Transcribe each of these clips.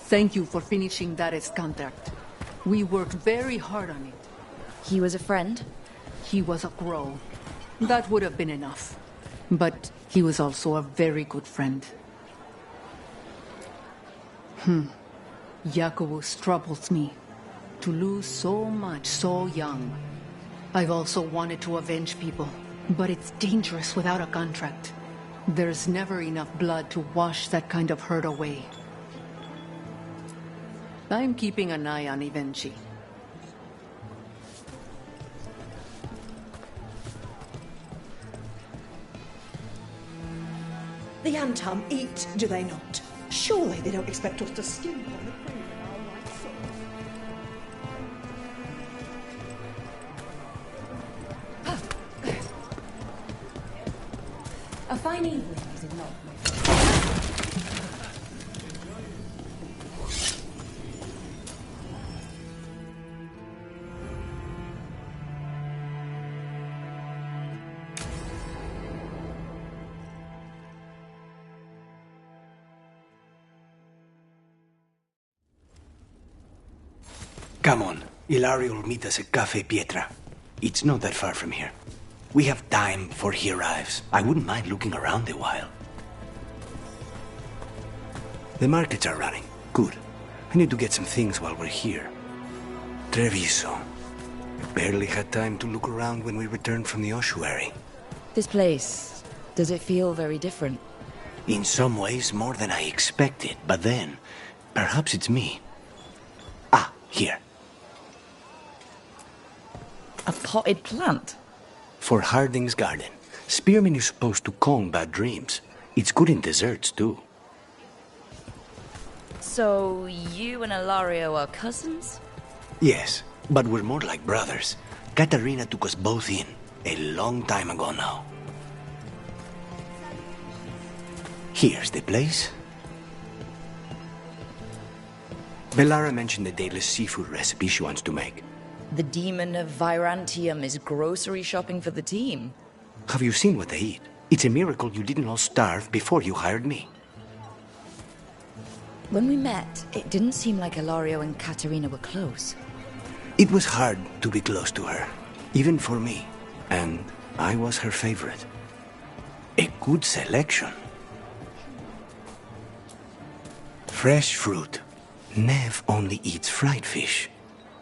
Thank you for finishing that contract. We worked very hard on it. He was a friend? He was a Crow. That would have been enough. But he was also a very good friend. Jacobus troubles me. To lose so much so young. I've also wanted to avenge people, but it's dangerous without a contract. There's never enough blood to wash that kind of hurt away. I'm keeping an eye on Ivenchi. The Antam eat, do they not? Surely they don't expect us to skim on the cream in our white sauce. A fine evening, is it not? Come on, Ilario will meet us at Cafe Pietra. It's not that far from here. We have time before he arrives. I wouldn't mind looking around a while. The markets are running. Good. I need to get some things while we're here. Treviso. Barely had time to look around when we returned from the ossuary. This place, does it feel very different? In some ways, more than I expected. But then, perhaps it's me. Ah, here. A potted plant? For Harding's garden. Spearmint is supposed to calm bad dreams. It's good in desserts, too. So, you and Ilario are cousins? Yes, but we're more like brothers. Katarina took us both in, a long time ago now. Here's the place. Bellara mentioned the daily seafood recipe she wants to make. The demon of Virantium is grocery shopping for the team. Have you seen what they eat? It's a miracle you didn't all starve before you hired me. When we met, it didn't seem like Ilario and Katarina were close. It was hard to be close to her, even for me. And I was her favorite. A good selection. Fresh fruit. Nev only eats fried fish.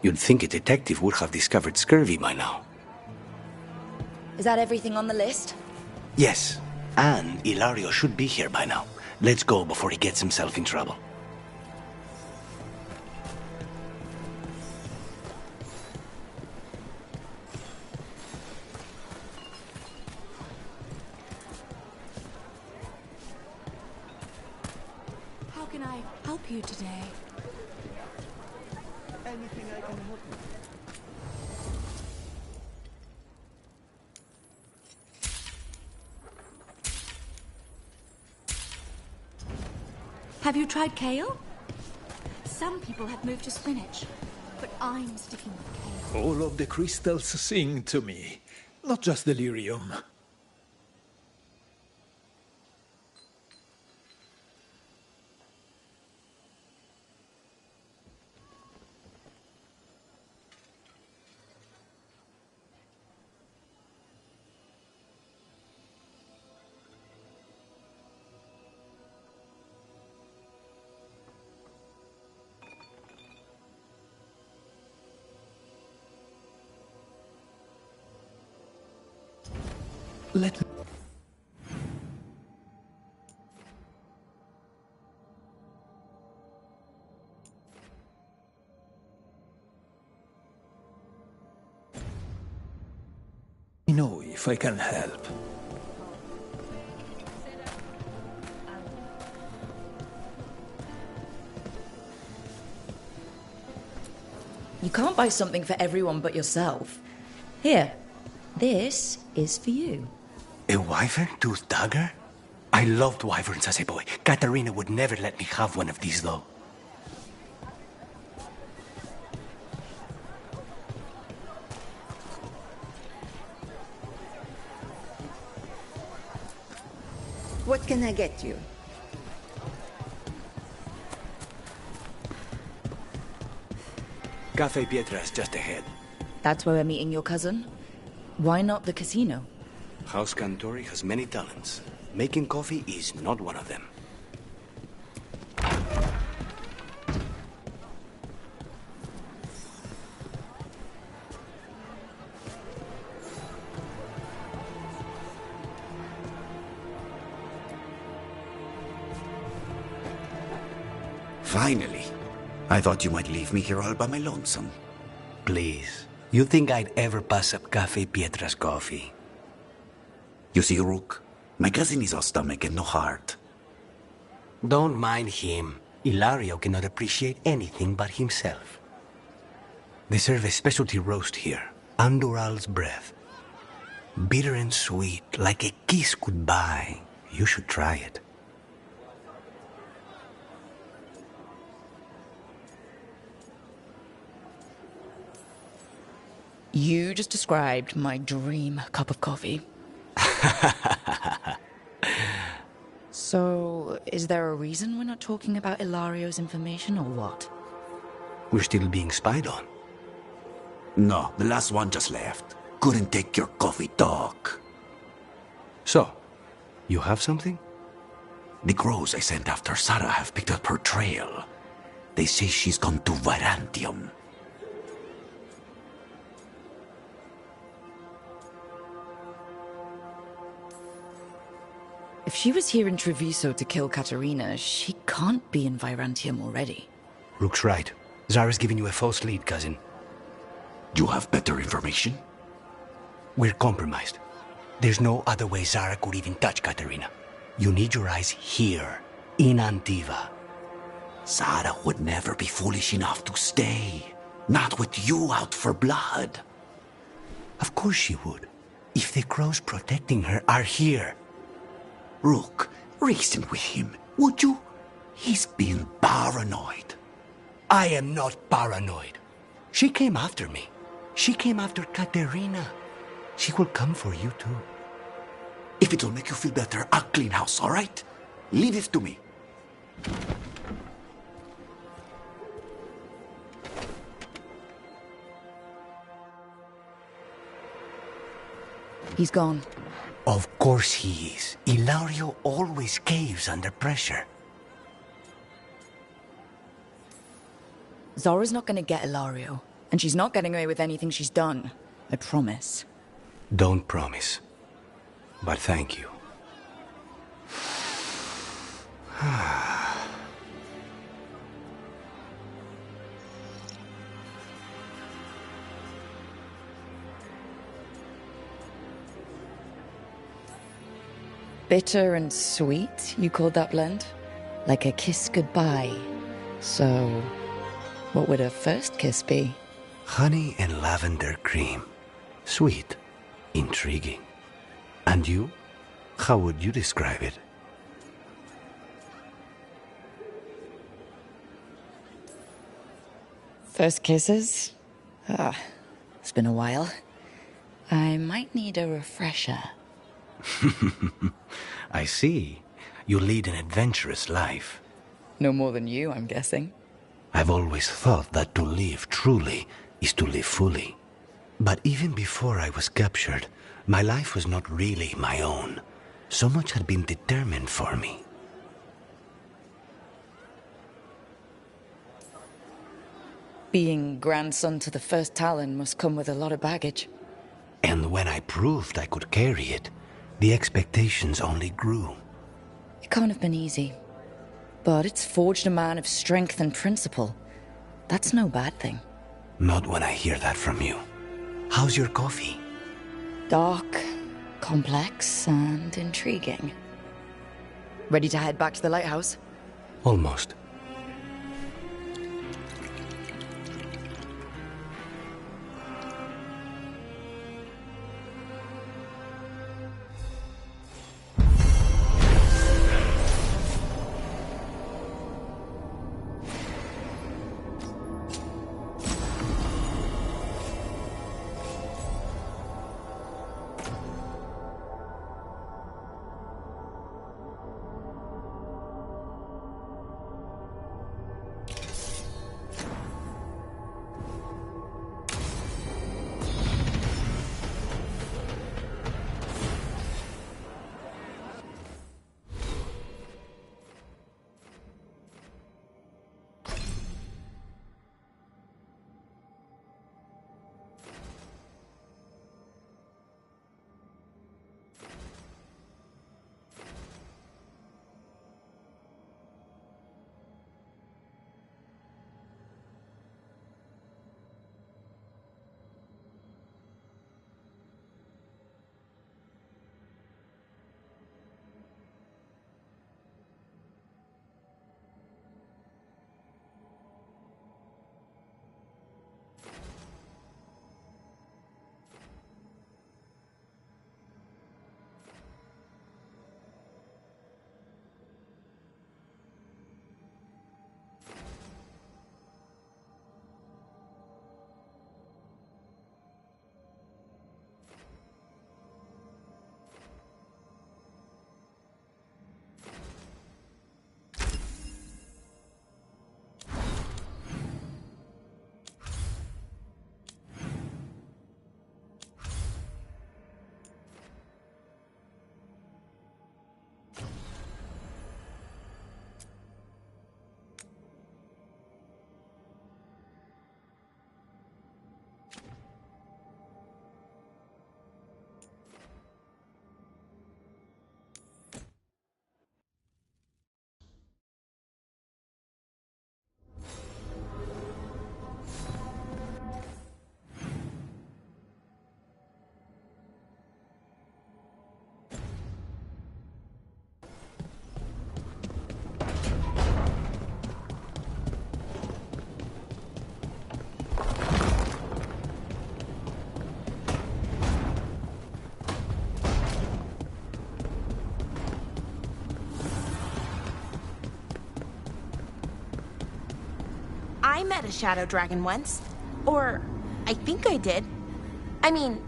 You'd think a detective would have discovered scurvy by now. Is that everything on the list? Yes, and Ilario should be here by now. Let's go before he gets himself in trouble. How can I help you today? Anything I can help you? Have you tried kale? Some people have moved to spinach, but I'm sticking with kale. All of the crystals sing to me, not just delirium. Let me... know if I can help. You can't buy something for everyone but yourself. Here, this is for you. A wyvern-toothed dagger? I loved wyverns as a boy. Katarina would never let me have one of these, though. What can I get you? Cafe Pietra's just ahead. That's where we're meeting your cousin? Why not the casino? House Cantori has many talents. Making coffee is not one of them. Finally. I thought you might leave me here all by my lonesome. Please. You think I'd ever pass up Cafe Pietra's coffee? You see, Rook, my cousin is all stomach and no heart. Don't mind him. Ilario cannot appreciate anything but himself. They serve a specialty roast here, Andoral's breath. Bitter and sweet, like a kiss goodbye. You should try it. You just described my dream cup of coffee. So, is there a reason we're not talking about Ilario's information or what? We're still being spied on. No, the last one just left. Couldn't take your coffee talk. So, you have something? The crows I sent after Sarah have picked up her trail. They say she's gone to Virantium. If she was here in Treviso to kill Katerina, she can't be in Virantium already. Rook's right. Zara's giving you a false lead, cousin. You have better information? We're compromised. There's no other way Zara could even touch Katerina. You need your eyes here, in Antiva. Sarah would never be foolish enough to stay. Not with you out for blood. Of course she would. If the crows protecting her are here. Rook, reason with him, would you? He's being paranoid. I am not paranoid. She came after me. She came after Katerina. She will come for you too. If it'll make you feel better, I'll clean house, all right? Leave it to me. He's gone. Of course he is. Ilario always caves under pressure. Zara's not gonna get Ilario, and she's not getting away with anything she's done. I promise. Don't promise. But thank you. Bitter and sweet, you called that blend? Like a kiss goodbye. So, what would a first kiss be? Honey and lavender cream. Sweet. Intriguing. And you? How would you describe it? First kisses? It's been a while. I might need a refresher. I see. You lead an adventurous life. No more than you, I'm guessing. I've always thought that to live truly is to live fully. But even before I was captured, my life was not really my own. So much had been determined for me. Being grandson to the first Talon must come with a lot of baggage. And when I proved I could carry it, the expectations only grew. It can't have been easy. But it's forged a man of strength and principle. That's no bad thing. Not when I hear that from you. How's your coffee? Dark, complex, and intriguing. Ready to head back to the lighthouse? Almost. I met a shadow dragon once. Or, I think I did. I mean,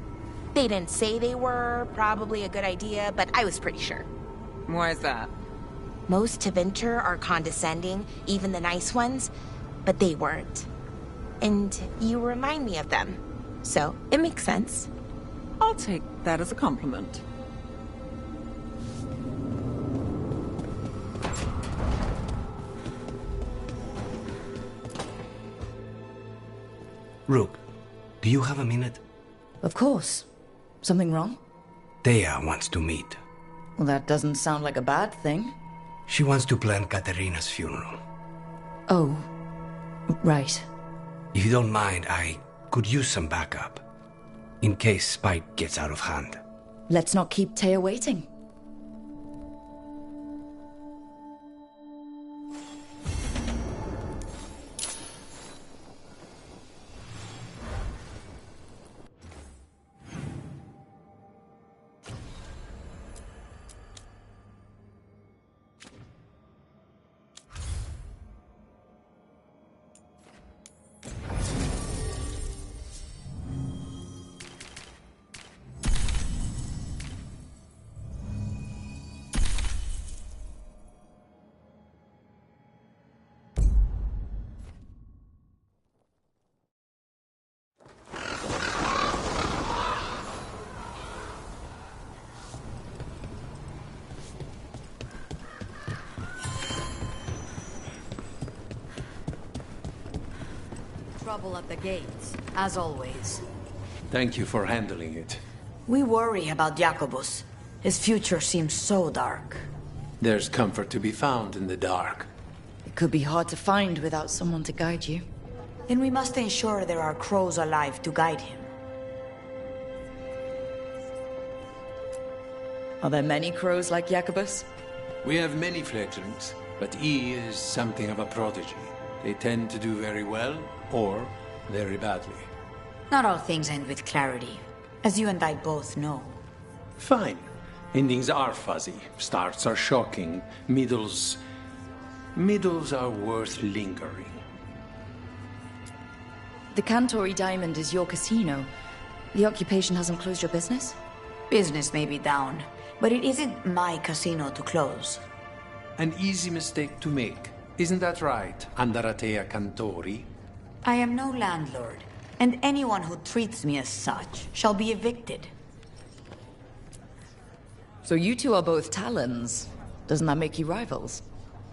they didn't say they were probably a good idea, but I was pretty sure. Why is that? Most Tevinter are condescending, even the nice ones, but they weren't. And you remind me of them. So, it makes sense. I'll take that as a compliment. Rook, do you have a minute? Of course. Something wrong? Thea wants to meet. Well, that doesn't sound like a bad thing. She wants to plan Katerina's funeral. Oh, right. If you don't mind, I could use some backup. In case Spike gets out of hand. Let's not keep Taya waiting. Trouble at the gates, as always. Thank you for handling it. We worry about Jacobus. His future seems so dark. There's comfort to be found in the dark. It could be hard to find without someone to guide you. Then we must ensure there are crows alive to guide him. Are there many crows like Jacobus? We have many fledglings, but he is something of a prodigy. They tend to do very well, or very badly. Not all things end with clarity, as you and I both know. Fine. Endings are fuzzy. Starts are shocking. Middles are worth lingering. The Cantori Diamond is your casino. The occupation hasn't closed your business? Business may be down, but it isn't my casino to close. An easy mistake to make. Isn't that right, Andaratea Cantori? I am no landlord, and anyone who treats me as such shall be evicted. So you two are both Talons. Doesn't that make you rivals?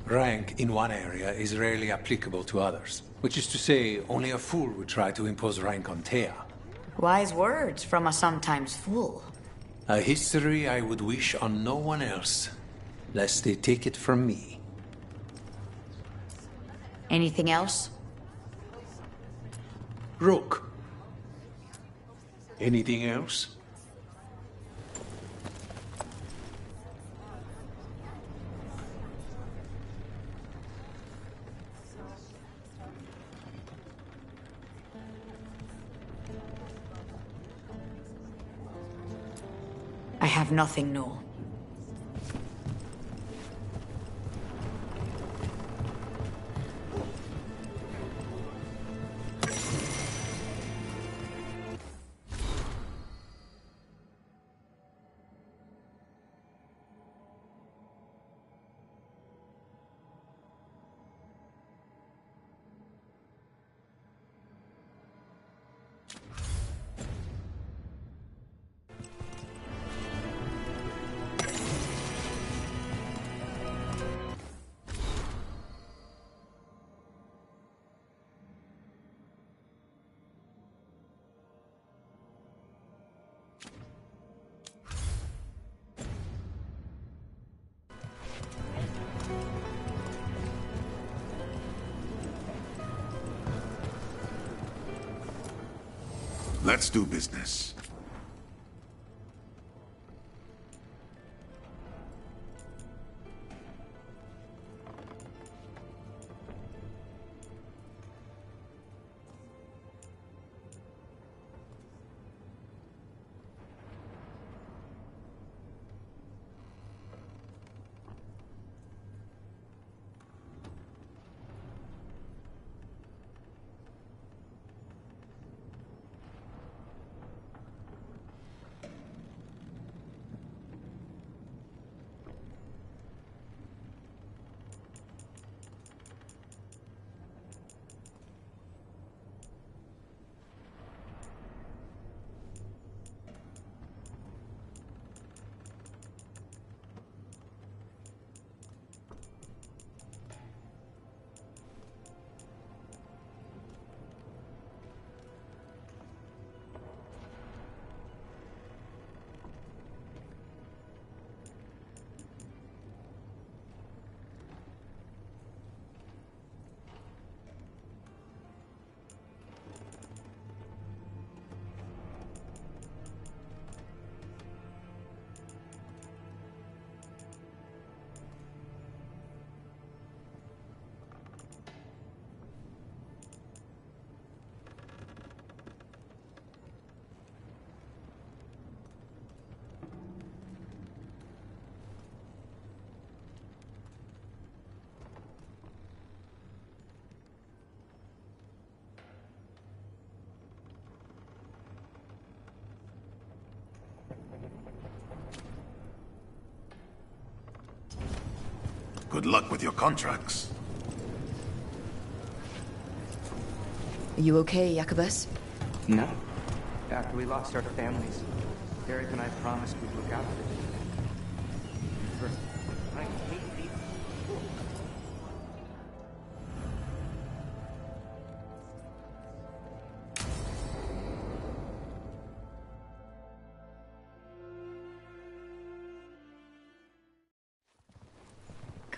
Rank in one area is rarely applicable to others. Which is to say, only a fool would try to impose rank on Thea. Wise words from a sometimes fool. A history I would wish on no one else, lest they take it from me. Anything else? Rook. Anything else? I have nothing new. Let's do business. Good luck with your contracts. Are you okay, Jacobus? No. After we lost our families, Derek and I promised we'd look after them. First, I hate these.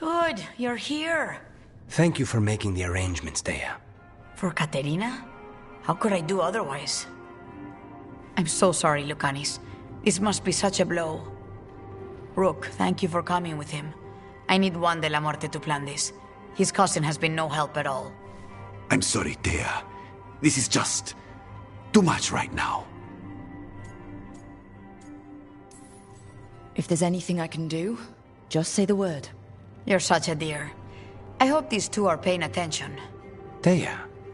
Good, you're here. Thank you for making the arrangements, Dea. For Katerina? How could I do otherwise? I'm so sorry, Lucanis. This must be such a blow. Rook, thank you for coming with him. I need Juan de la Muerte to plan this. His cousin has been no help at all. I'm sorry, Dea. This is just too much right now. If there's anything I can do, just say the word. You're such a dear. I hope these two are paying attention. Dea,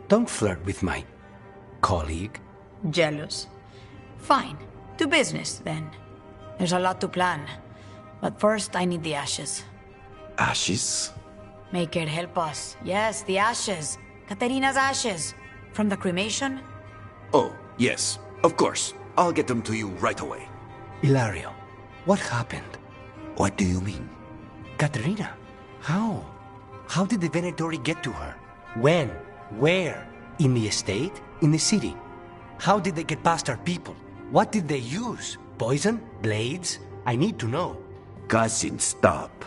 don't flirt with my colleague. Jealous. Fine. To business, then. There's a lot to plan. But first, I need the ashes. Ashes? Make it help us. Yes, the ashes. Katerina's ashes. From the cremation? Oh, yes. Of course. I'll get them to you right away. Ilario, what happened? What do you mean? Katerina, how? How did the Venatori get to her? When? Where? In the estate? In the city? How did they get past our people? What did they use? Poison? Blades? I need to know. Cousin, stop.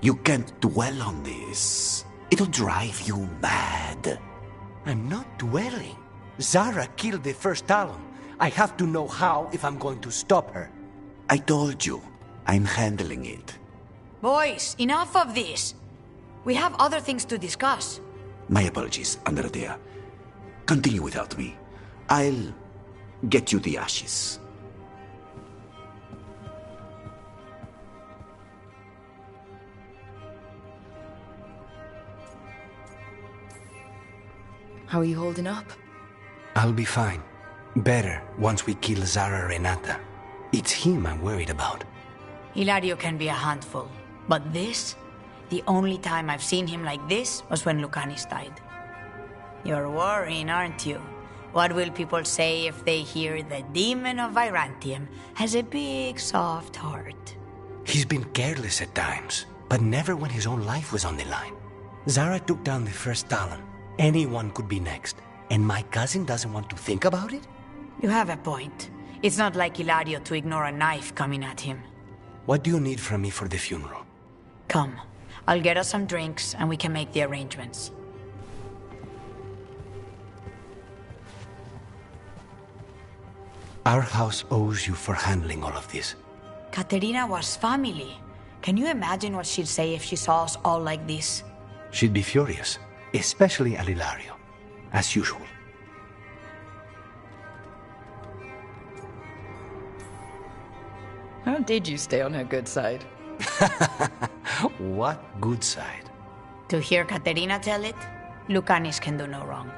You can't dwell on this. It'll drive you mad. I'm not dwelling. Zara killed the first Talon. I have to know how if I'm going to stop her. I told you. I'm handling it. Boys, enough of this. We have other things to discuss. My apologies, Andrea. Continue without me. I'll get you the ashes. How are you holding up? I'll be fine. Better once we kill Zara Renata. It's him I'm worried about. Hilario can be a handful. But this? The only time I've seen him like this was when Lucanis died. You're worrying, aren't you? What will people say if they hear the demon of Virantium has a big, soft heart? He's been careless at times, but never when his own life was on the line. Zara took down the first Talon. Anyone could be next. And my cousin doesn't want to think about it? You have a point. It's not like Hilario to ignore a knife coming at him. What do you need from me for the funeral? Come. I'll get us some drinks and we can make the arrangements. Our house owes you for handling all of this. Katerina was family. Can you imagine what she'd say if she saw us all like this? She'd be furious, especially at Hilario, as usual. How did you stay on her good side? What good side? To hear Katerina tell it, Lucanis can do no wrong.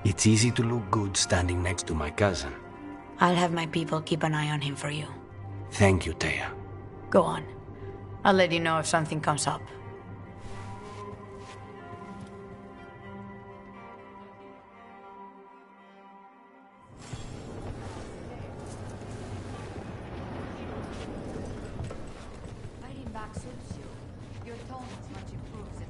It's easy to look good standing next to my cousin. I'll have my people keep an eye on him for you. Thank you, Taya. Go on. I'll let you know if something comes up. Fighting back suits you. Your tone is much improved.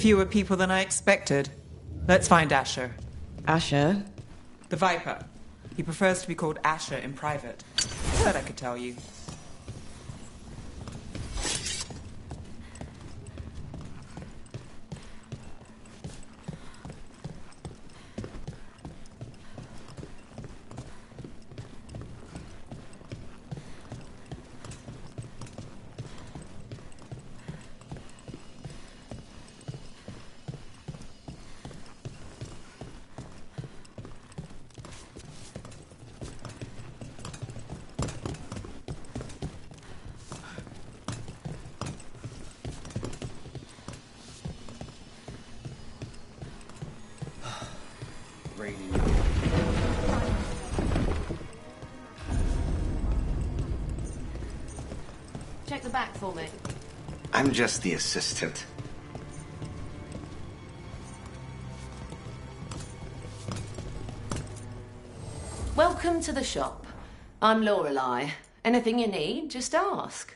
fewer people than I expected. Let's find Asher. Asher? The Viper. He prefers to be called Asher in private. That I could tell you. Check the back for me. I'm just the assistant. Welcome to the shop. I'm Lorelei. Anything you need, just ask.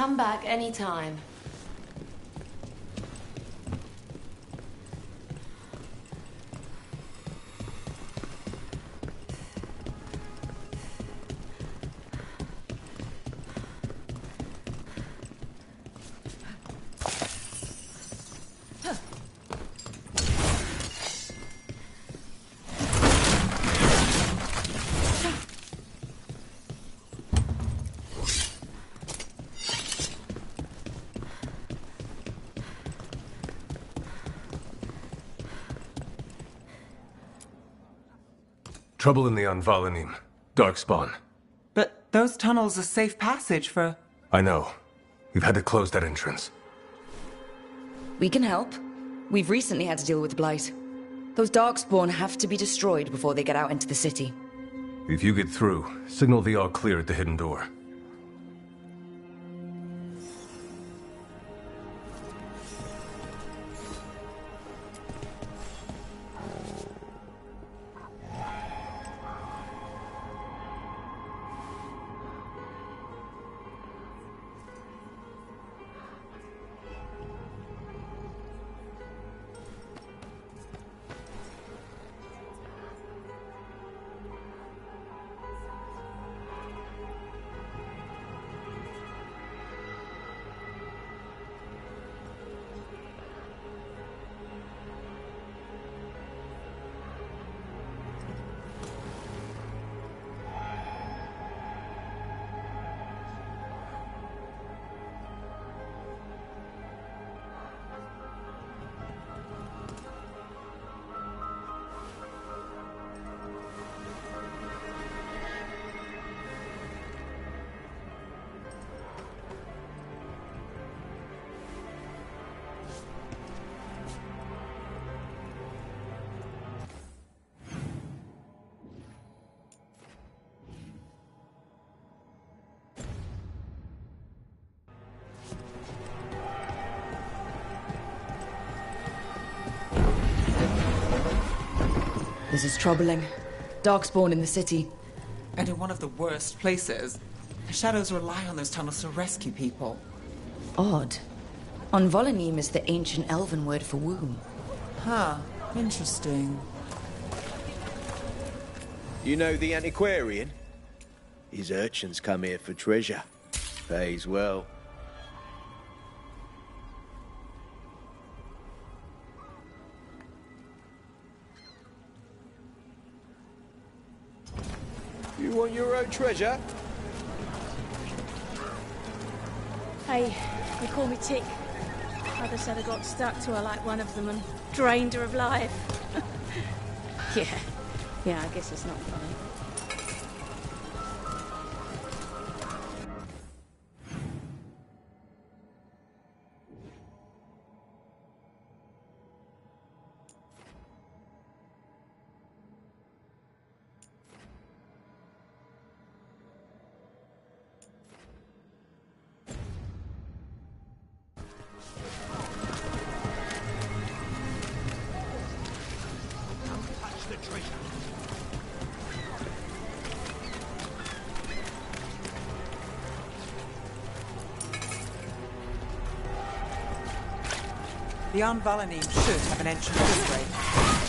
Come back anytime. Trouble in the Anvalanim. Darkspawn. But those tunnels are safe passage for... I know. We've had to close that entrance. We can help. We've recently had to deal with Blight. Those Darkspawn have to be destroyed before they get out into the city. If you get through, signal the all clear at the hidden door. This is troubling. Darkspawn in the city. And in one of the worst places. The shadows rely on those tunnels to rescue people. Odd. Anvalanim is the ancient elven word for womb. Huh. Interesting. You know the antiquarian? His urchins come here for treasure. Pays well. You want your own treasure? Hey, they call me Tick. Mother said I got stuck to her like one of them and drained her of life. Yeah, I guess it's not funny. The Anvalanim should have an entrance this way.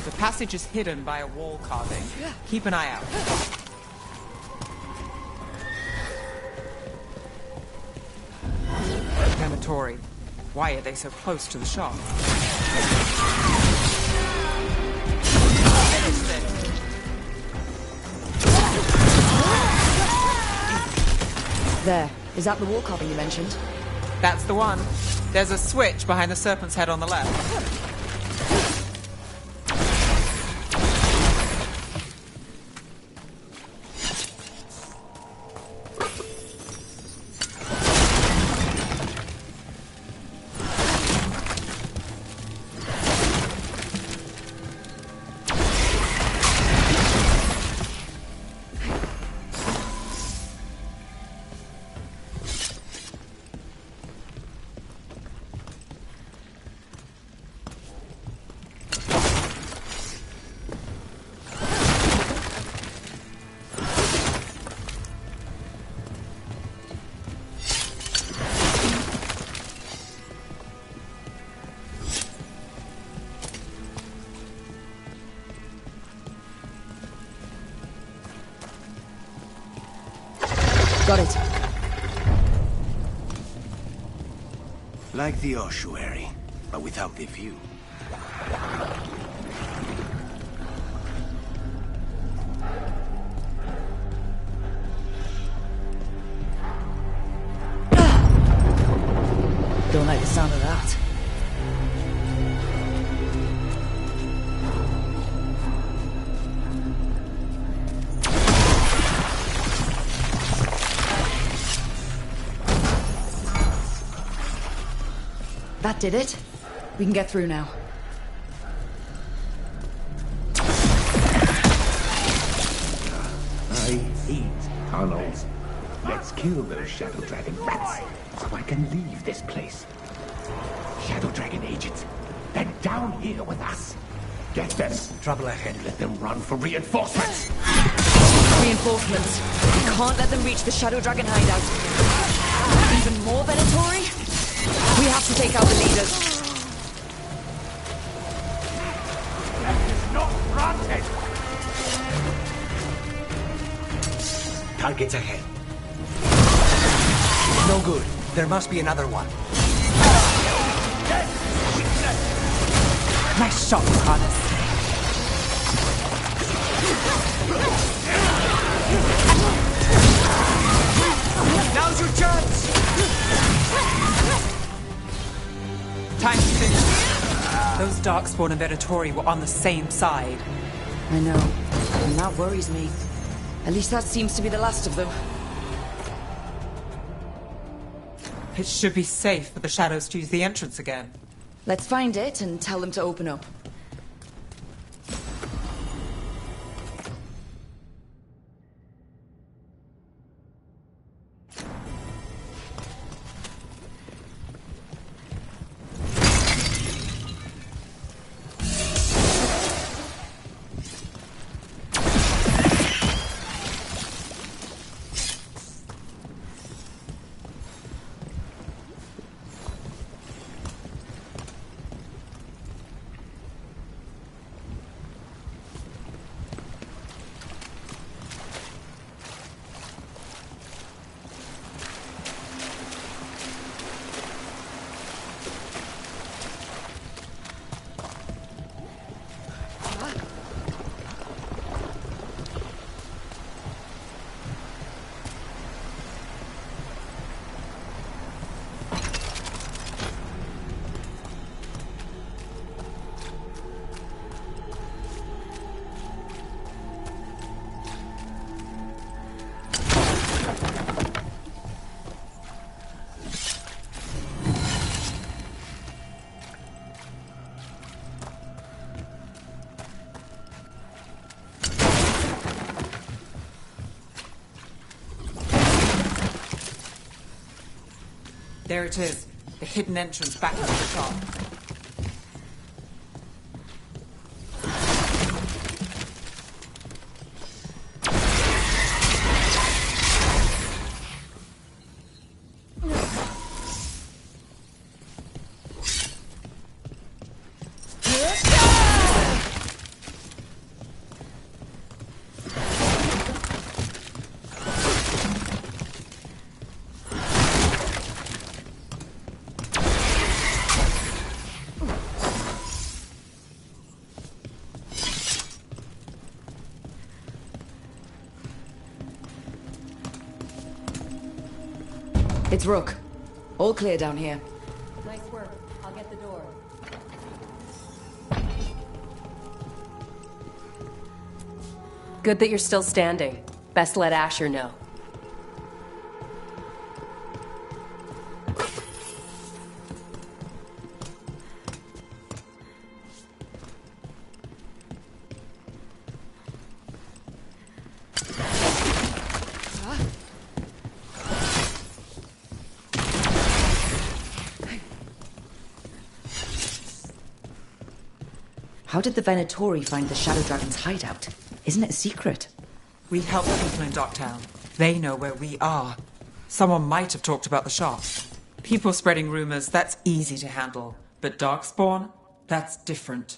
The passage is hidden by a wall carving. Keep an eye out. Crematory. Why are they so close to the shop? There. Is that the wall carving you mentioned? That's the one. There's a switch behind the serpent's head on the left. Got it. Like the ossuary, but without the view. Don't like the sound of that. did it. We can get through now. I hate tunnels. Let's kill those Shadow Dragon rats, so I can leave this place. Shadow Dragon agents, they're down here with us. Get them. Trouble ahead. Let them run for reinforcements. Reinforcements. We can't let them reach the Shadow Dragon hideout. Even more Venatori? We have to take out the leaders. That is not granted. Targets ahead. No good. There must be another one. Nice shot, Lucanus. Now's your chance! Time to finish. Those Darkspawn and Venatori were on the same side. I know, and that worries me. At least that seems to be the last of them. It should be safe for the Shadows to use the entrance again. Let's find it and tell them to open up. There it is, the hidden entrance back to the shop. It's Rook. All clear down here. Nice work. I'll get the door. Good that you're still standing. Best let Asher know. How did the Venatori find the Shadow Dragon's hideout? Isn't it a secret? We help people in Docktown. They know where we are. Someone might have talked about the shop. People spreading rumors, that's easy to handle. But Darkspawn, that's different.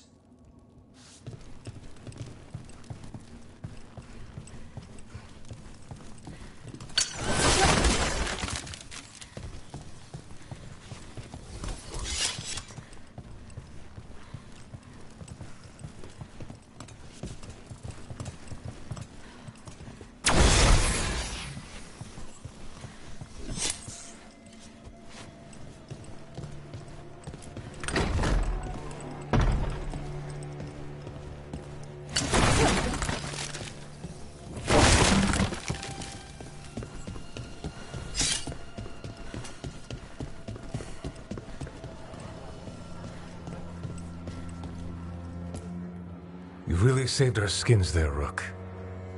You really saved our skins there, Rook.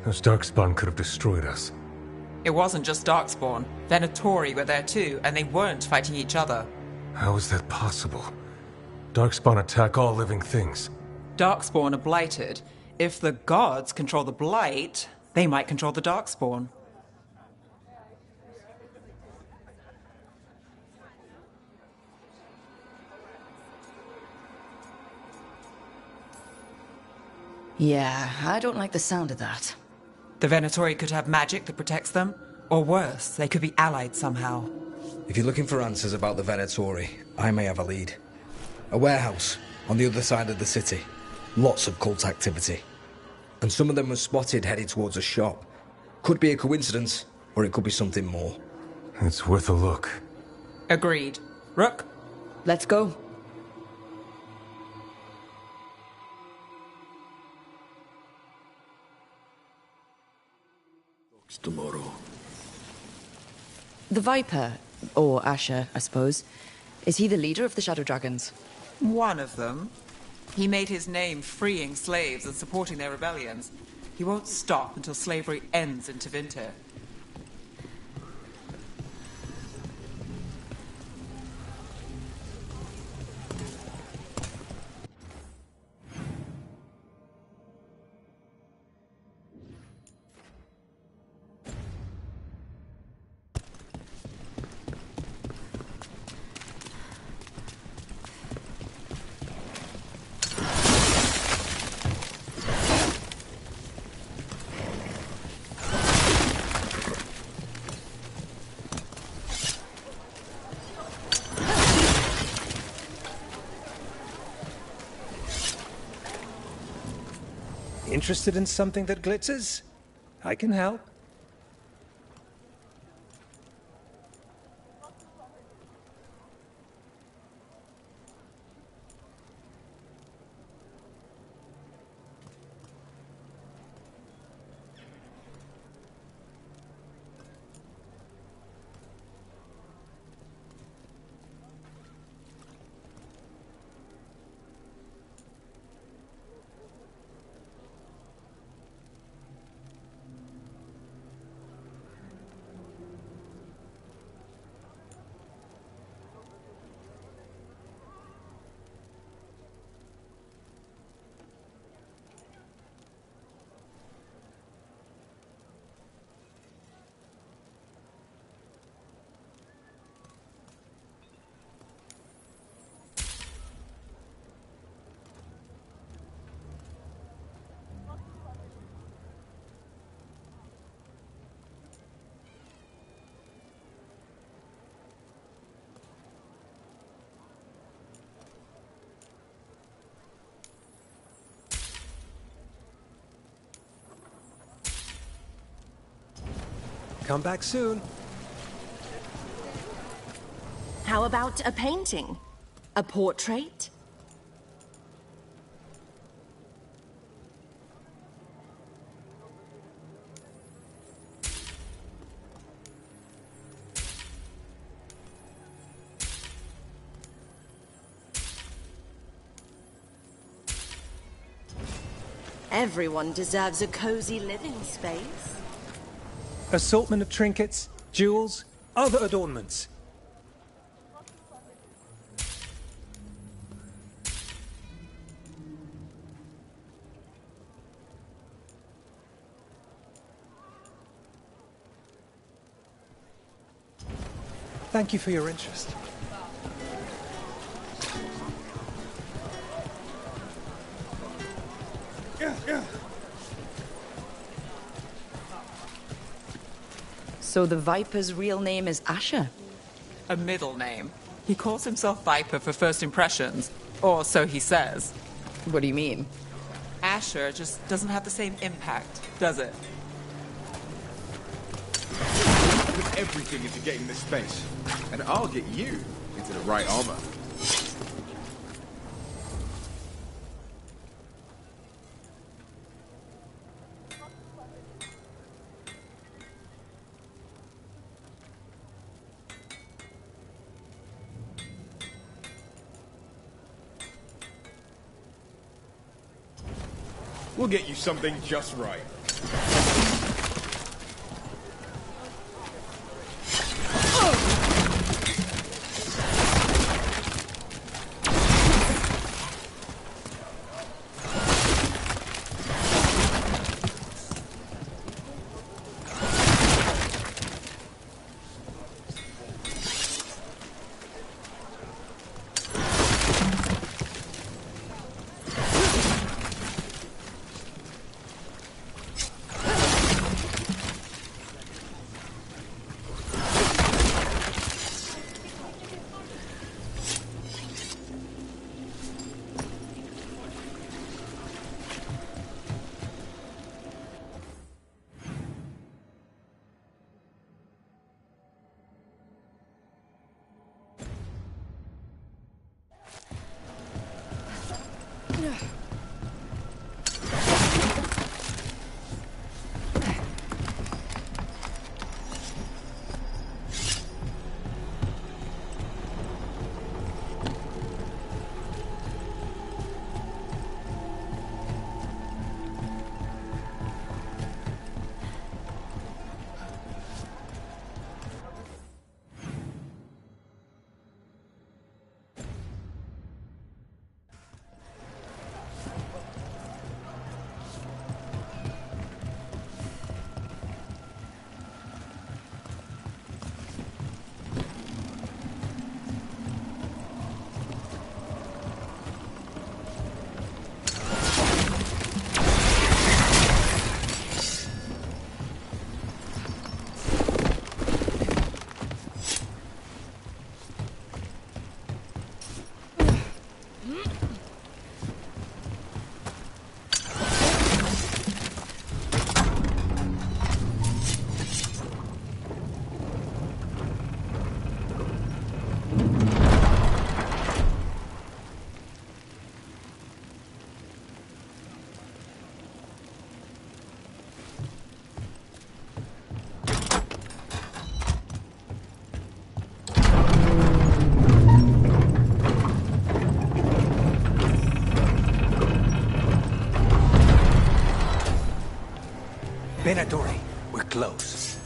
Those Darkspawn could have destroyed us. It wasn't just Darkspawn. Venatori were there too, and they weren't fighting each other. How is that possible? Darkspawn attack all living things. Darkspawn are blighted. If the gods control the blight, they might control the Darkspawn. Yeah, I don't like the sound of that. The Venatori could have magic that protects them, or worse, they could be allied somehow. If you're looking for answers about the Venatori, I may have a lead. A warehouse on the other side of the city. Lots of cult activity. And some of them were spotted headed towards a shop. Could be a coincidence, or it could be something more. It's worth a look. Agreed. Rook? Let's go. Tomorrow. The Viper, or Asher, I suppose. Is he the leader of the Shadow Dragons? One of them. He made his name freeing slaves and supporting their rebellions. He won't stop until slavery ends in Tevinter. Interested in something that glitters? I can help. Come back soon. How about a painting? A portrait? Everyone deserves a cozy living space. Assortment of trinkets, jewels, other adornments. Thank you for your interest. So the Viper's real name is Asher? A middle name. He calls himself Viper for first impressions, or so he says. What do you mean? Asher just doesn't have the same impact, does it? Put everything into getting this space, and I'll get you into the right armor. We'll get you something just right. Venatori, we're close.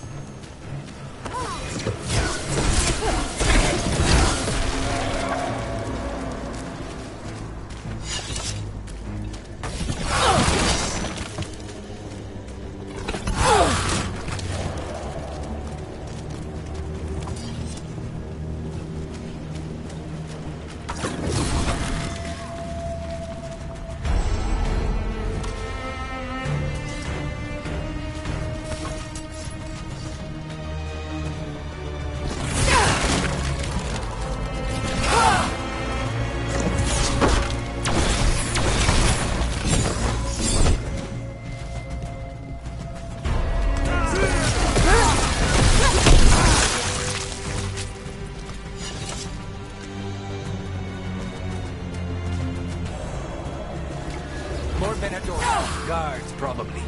More Venatori. Guards, probably.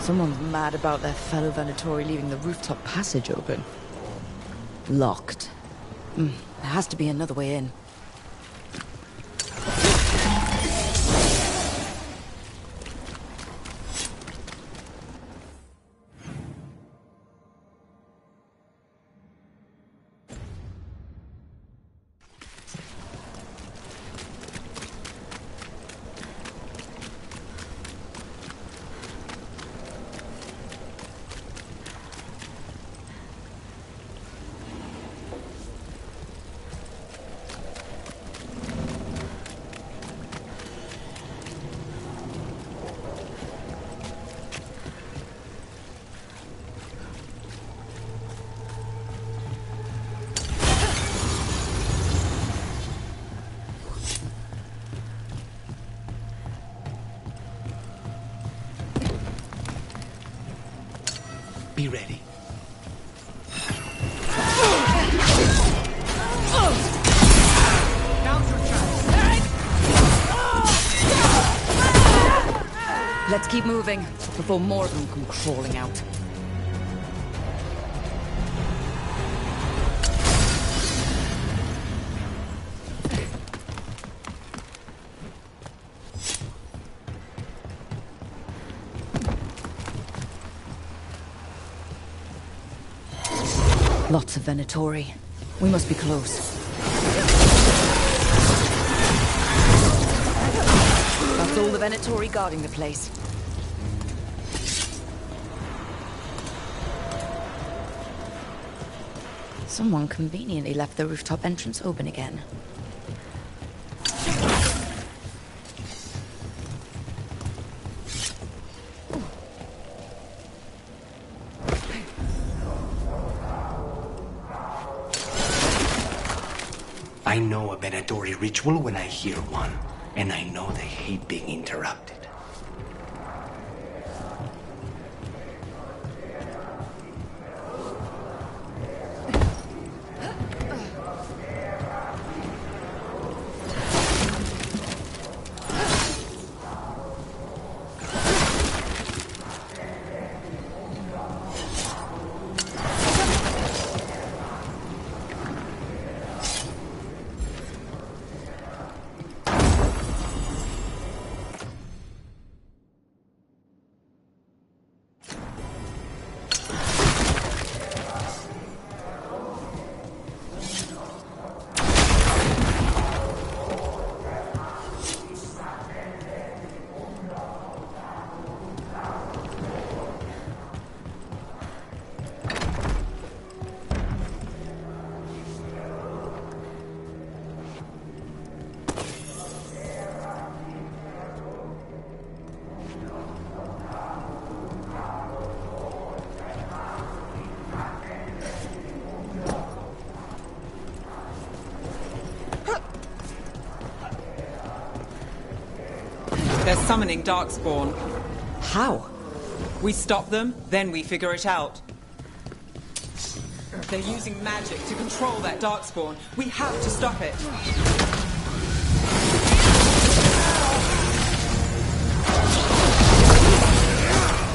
Someone's mad about their fellow Venatori leaving the rooftop passage open. Locked. There has to be another way in. Be ready. Let's keep moving before more of them come crawling out. Lots of Venatori. We must be close. That's all the Venatori guarding the place. Someone conveniently left the rooftop entrance open again. I know a Venatori ritual when I hear one, and I know they hate being interrupted. They're summoning Darkspawn. How? We stop them, then we figure it out. They're using magic to control that Darkspawn. We have to stop it.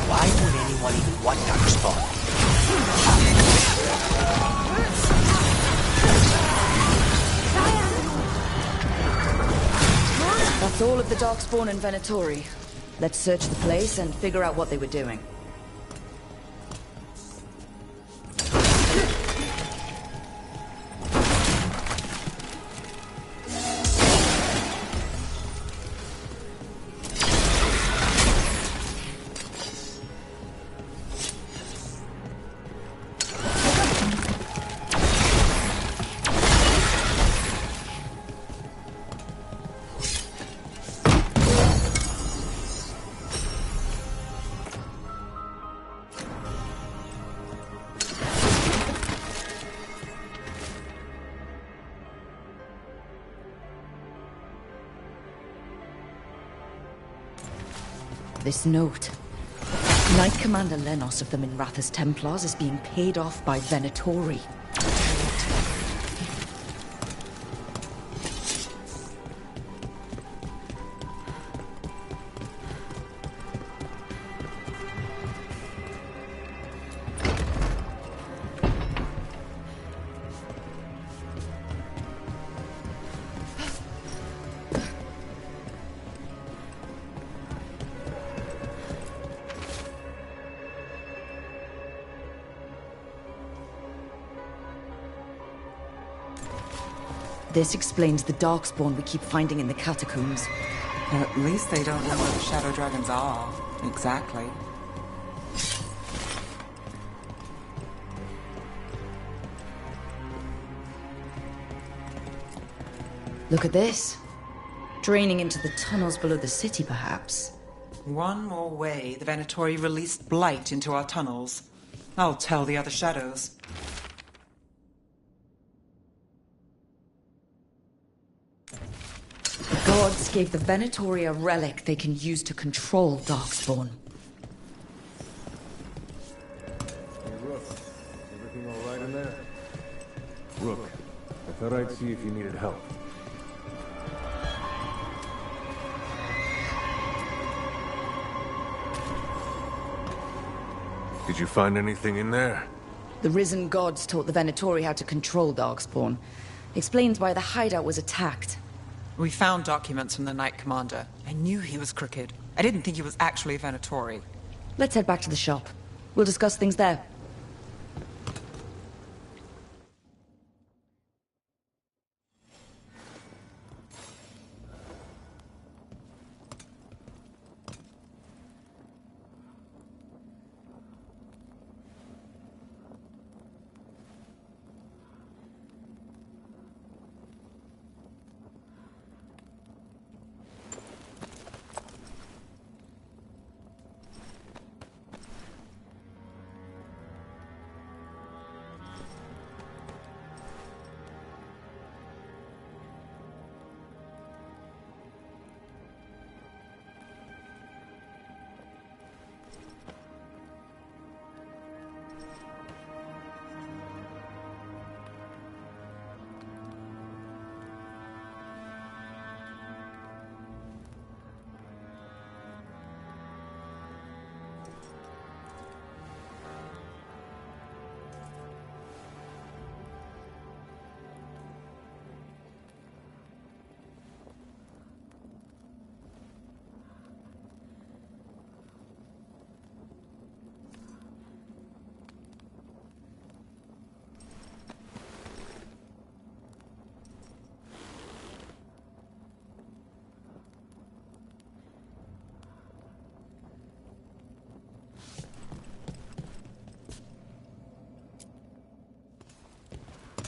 Why would anyone even want Darkspawn? That's all of the Darkspawn and Venatori. Let's search the place and figure out what they were doing. This note. Knight Commander Lenos of the Minrathous Templars is being paid off by Venatori. This explains the Darkspawn we keep finding in the catacombs. Well, at least they don't know where the Shadow Dragons are. Exactly. Look at this. Draining into the tunnels below the city, perhaps. One more way the Venatori released blight into our tunnels. I'll tell the other shadows. The gods gave the Venatori a relic they can use to control Darkspawn. Rook, is everything all right in there? Rook, I thought I'd see if you needed help. Did you find anything in there? The risen gods taught the Venatori how to control Darkspawn. Explains why the hideout was attacked. We found documents from the Knight Commander. I knew he was crooked. I didn't think he was actually a Venatori. Let's head back to the shop. We'll discuss things there.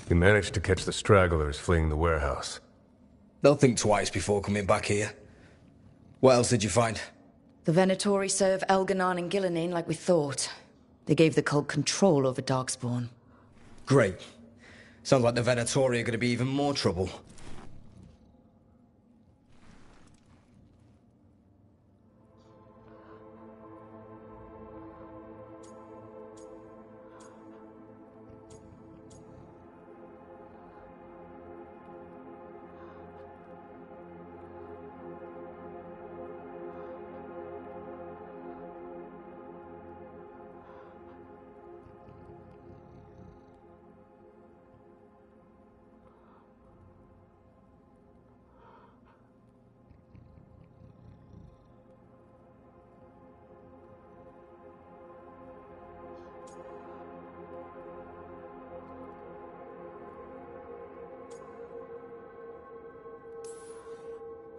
You managed to catch the stragglers fleeing the warehouse. They'll think twice before coming back here. What else did you find? The Venatori serve Elganon and Gillenane like we thought. They gave the cult control over Darkspawn. Great. Sounds like the Venatori are going to be even more trouble.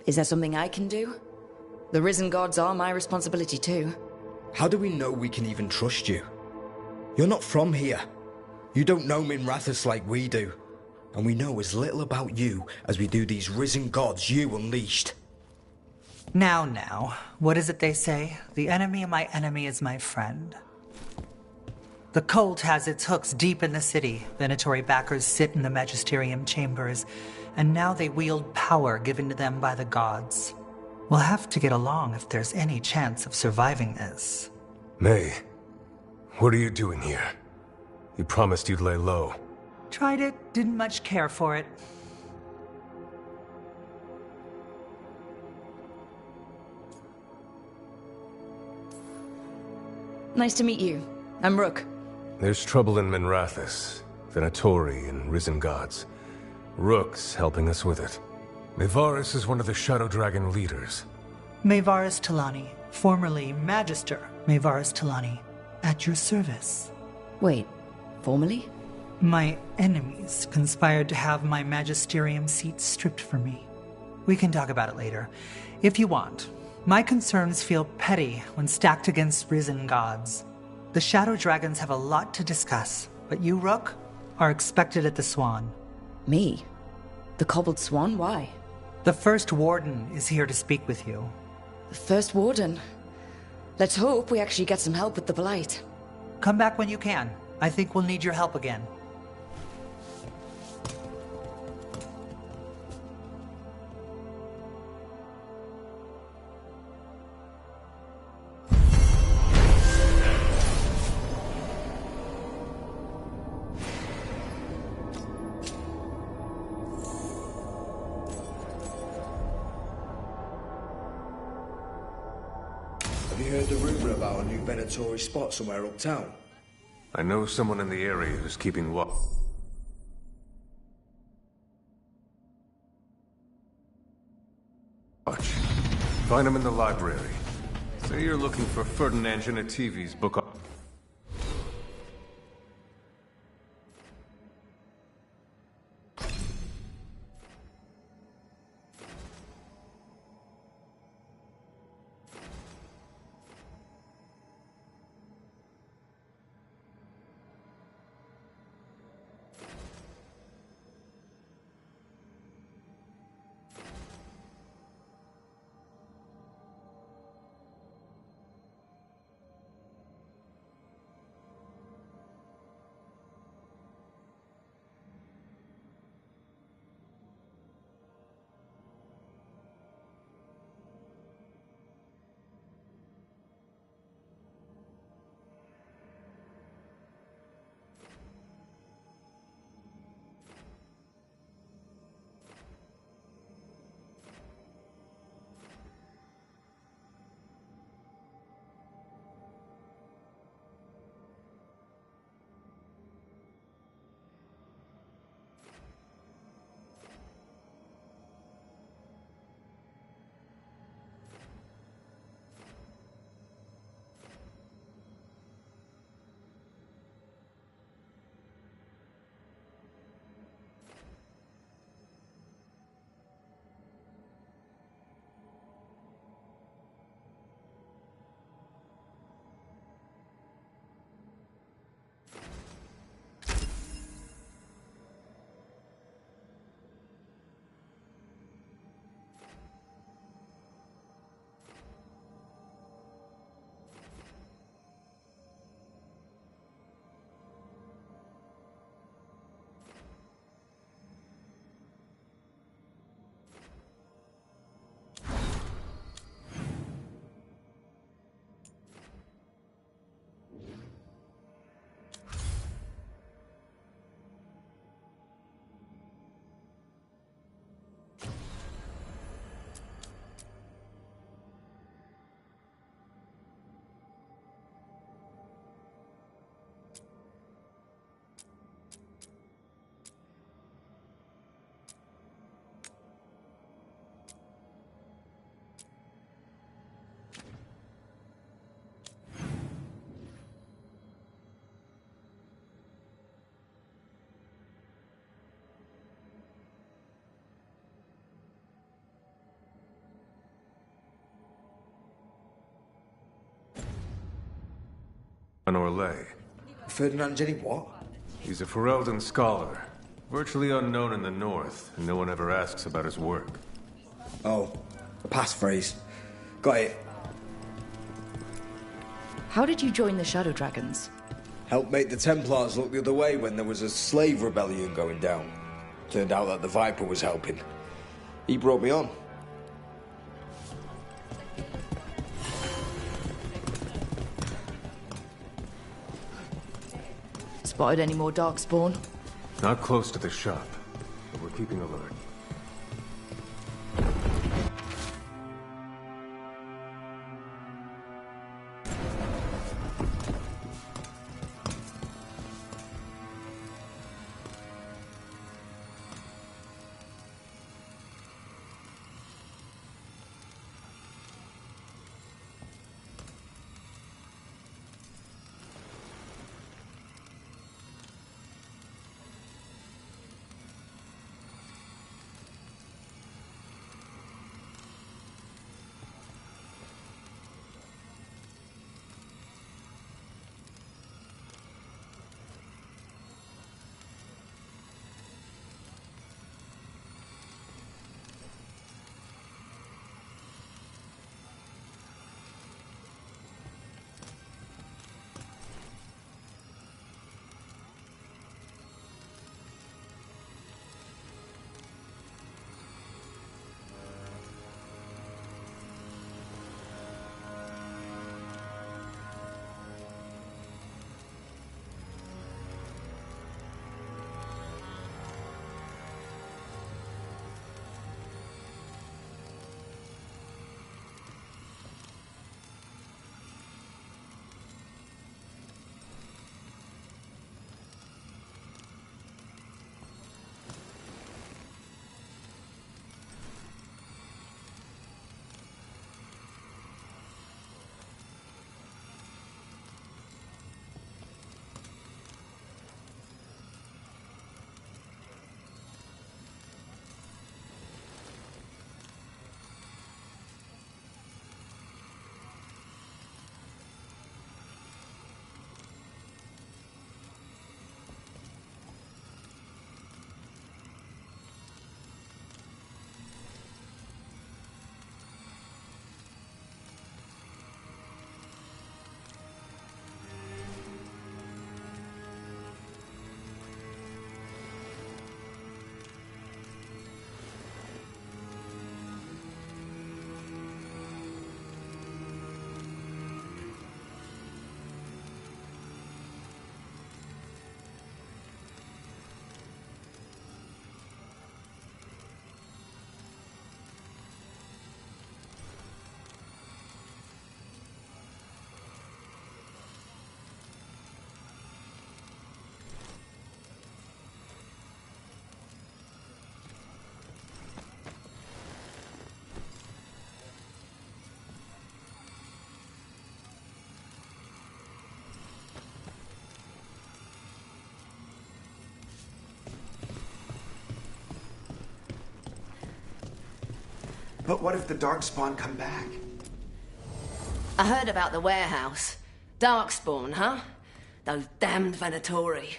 Is there something I can do? The risen gods are my responsibility too. How do we know we can even trust you? You're not from here. You don't know Minrathous like we do. And we know as little about you as we do these risen gods you unleashed. Now, what is it they say? The enemy of my enemy is my friend. The cult has its hooks deep in the city. Venatori backers sit in the magisterium chambers, and now they wield power given to them by the gods. We'll have to get along if there's any chance of surviving this. May, what are you doing here? You promised you'd lay low. Tried it, didn't much care for it. Nice to meet you. I'm Rook. There's trouble in Minrathous, Venatori and risen gods. Rook's helping us with it. Mayvarus is one of the Shadow Dragon leaders. Mayvarus Talani, formerly Magister Mayvarus Talani, at your service. Wait, formerly? My enemies conspired to have my magisterium seat stripped from me. We can talk about it later, if you want. My concerns feel petty when stacked against risen gods. The Shadow Dragons have a lot to discuss, but you, Rook, are expected at the Swan. Me? The Cobbled Swan? Why? The First Warden is here to speak with you. The First Warden? Let's hope we actually get some help with the Blight. Come back when you can. I think we'll need your help again. about a new Venatori spot somewhere uptown? I know someone in the area who's keeping watch. Find him in the library. Say you're looking for Ferdinand Genetivi's book. Orlais. Ferdinand Jenny what? He's a Ferelden scholar. Virtually unknown in the north, and no one ever asks about his work. Oh, a passphrase. Got it. How did you join the Shadow Dragons? Helped make the Templars look the other way when there was a slave rebellion going down. Turned out that the Viper was helping. He brought me on. Spotted any more Darkspawn? Not close to the shop, but we're keeping alert. But what if the Darkspawn come back? I heard about the warehouse. Darkspawn, huh? Those damned Venatori.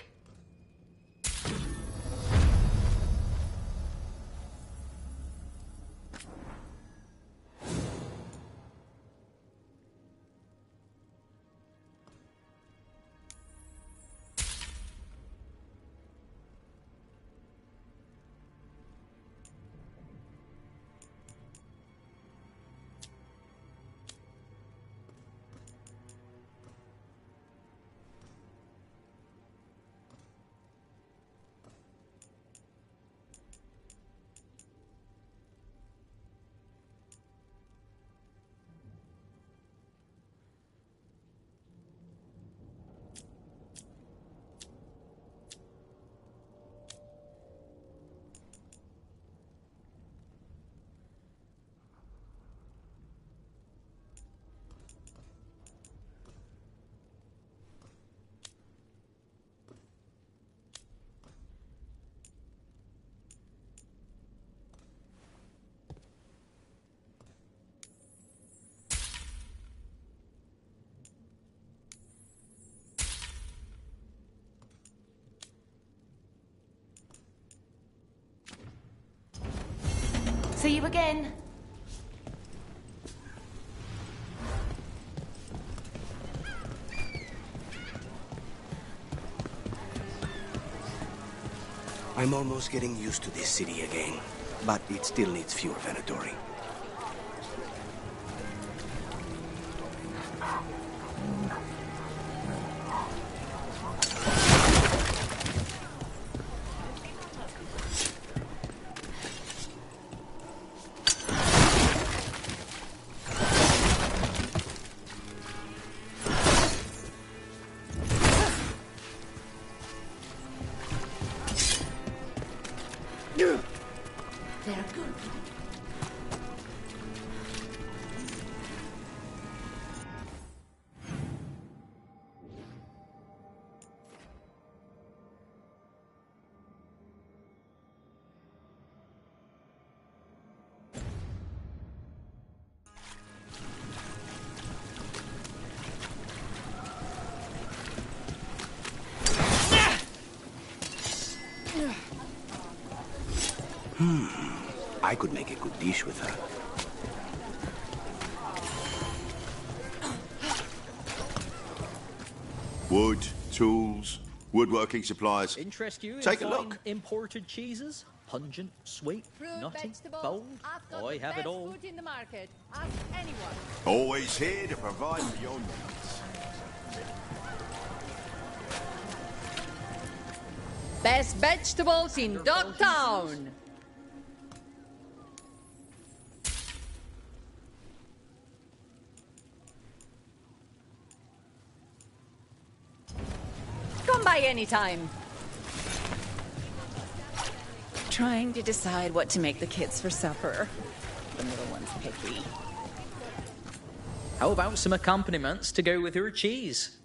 See you again. I'm almost getting used to this city again, but it still needs fewer Venatori. They're good. I could make a good dish with her. Wood, tools, woodworking supplies. Interest you in Take a fine look. imported cheeses? Pungent, sweet, Fruit, nutty, vegetables. bold. I've got I the have best it all. food in the market. Ask anyone. Always here to provide for your needs. Best vegetables in Dogtown. Come by anytime. Trying to decide what to make the kids for supper. The little one's picky. How about some accompaniments to go with your cheese?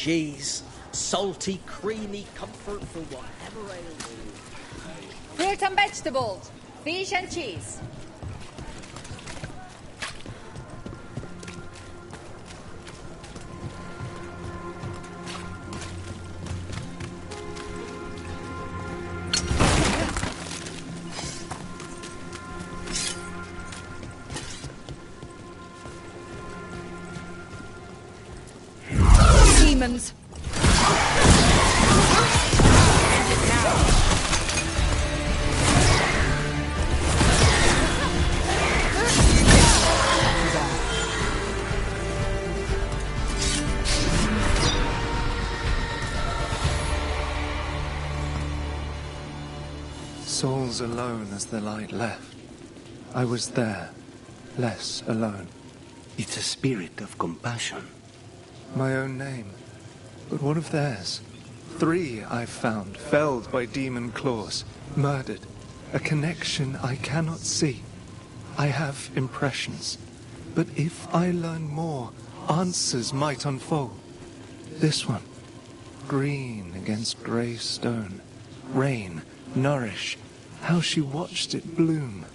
cheese. Salty, creamy comfort for whatever ails you. Fruit and vegetables. Fish and cheese. Demons. Souls alone as the light left. I was there, less alone. It's a spirit of compassion. My own name, but what of theirs? 3 I've found, felled by demon claws, murdered. A connection I cannot see. I have impressions, but if I learn more, answers might unfold. This one, green against grey stone, rain, nourish, how she watched it bloom.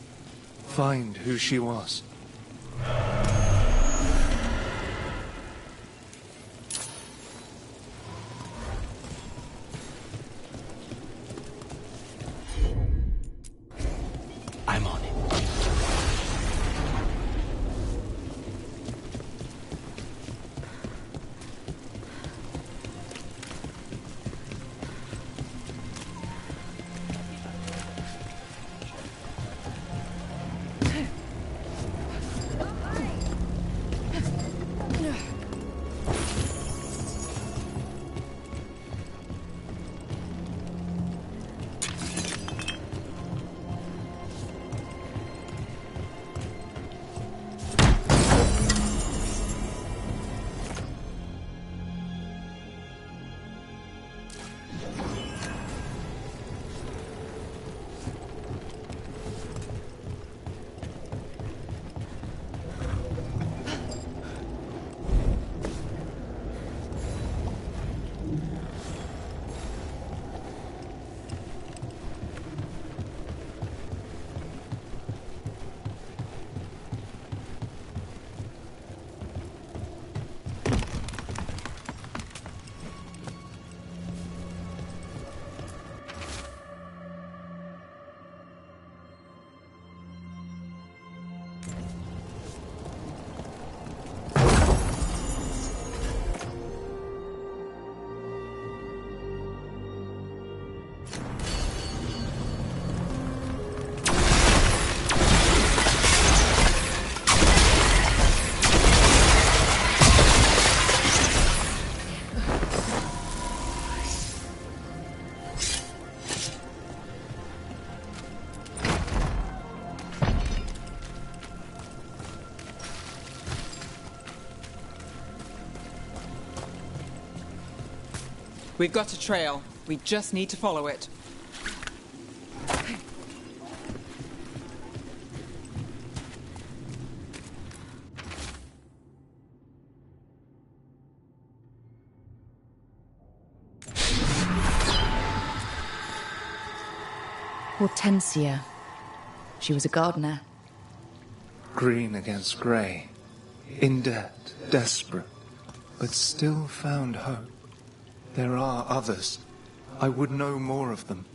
Find who she was. I'm on it. We've got a trail. We just need to follow it. Hortensia. She was a gardener. Green against grey. In debt, desperate, but still found hope. There are others. I would know more of them.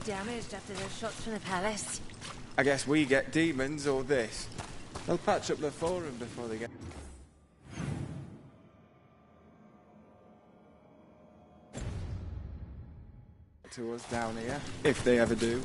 Damaged after those shots from the palace. I guess we get demons or this. They'll patch up the forum before they get... to us down here, if they ever do.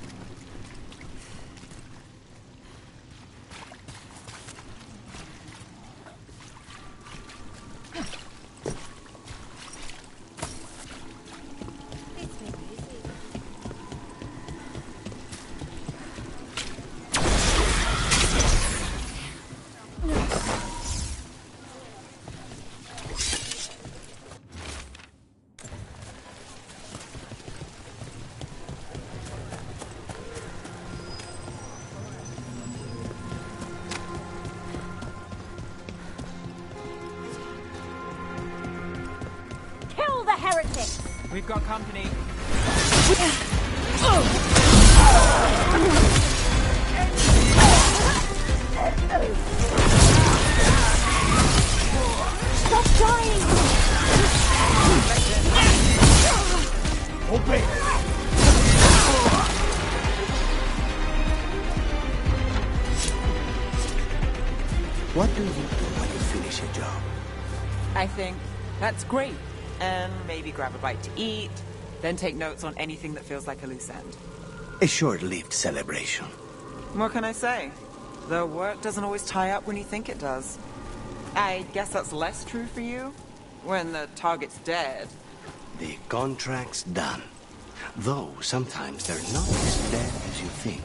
We've got company. Stop dying! Obey! What do you do when you finish a job? I think that's great. And maybe grab a bite to eat, then take notes on anything that feels like a loose end. A short-lived celebration. What can I say? The work doesn't always tie up when you think it does. I guess that's less true for you? When the target's dead. The contract's done. Though sometimes they're not as dead as you think.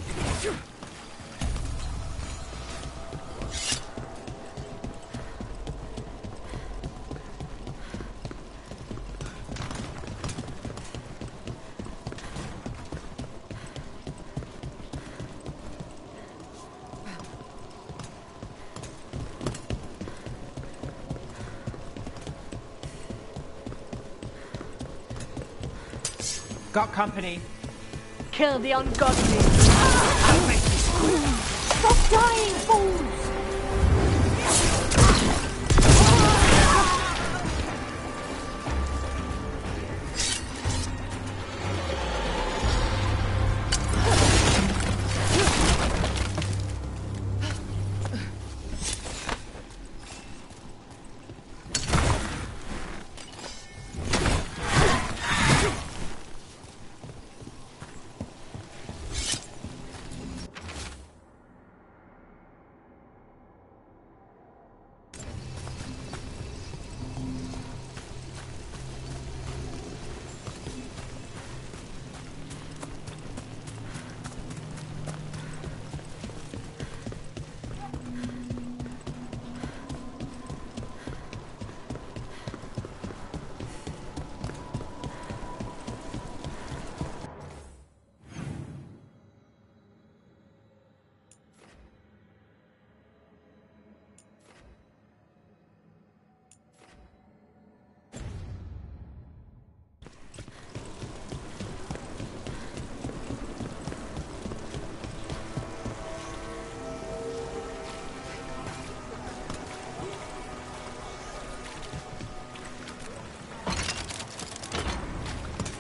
Got company. Kill the ungodly. Stop dying, fools!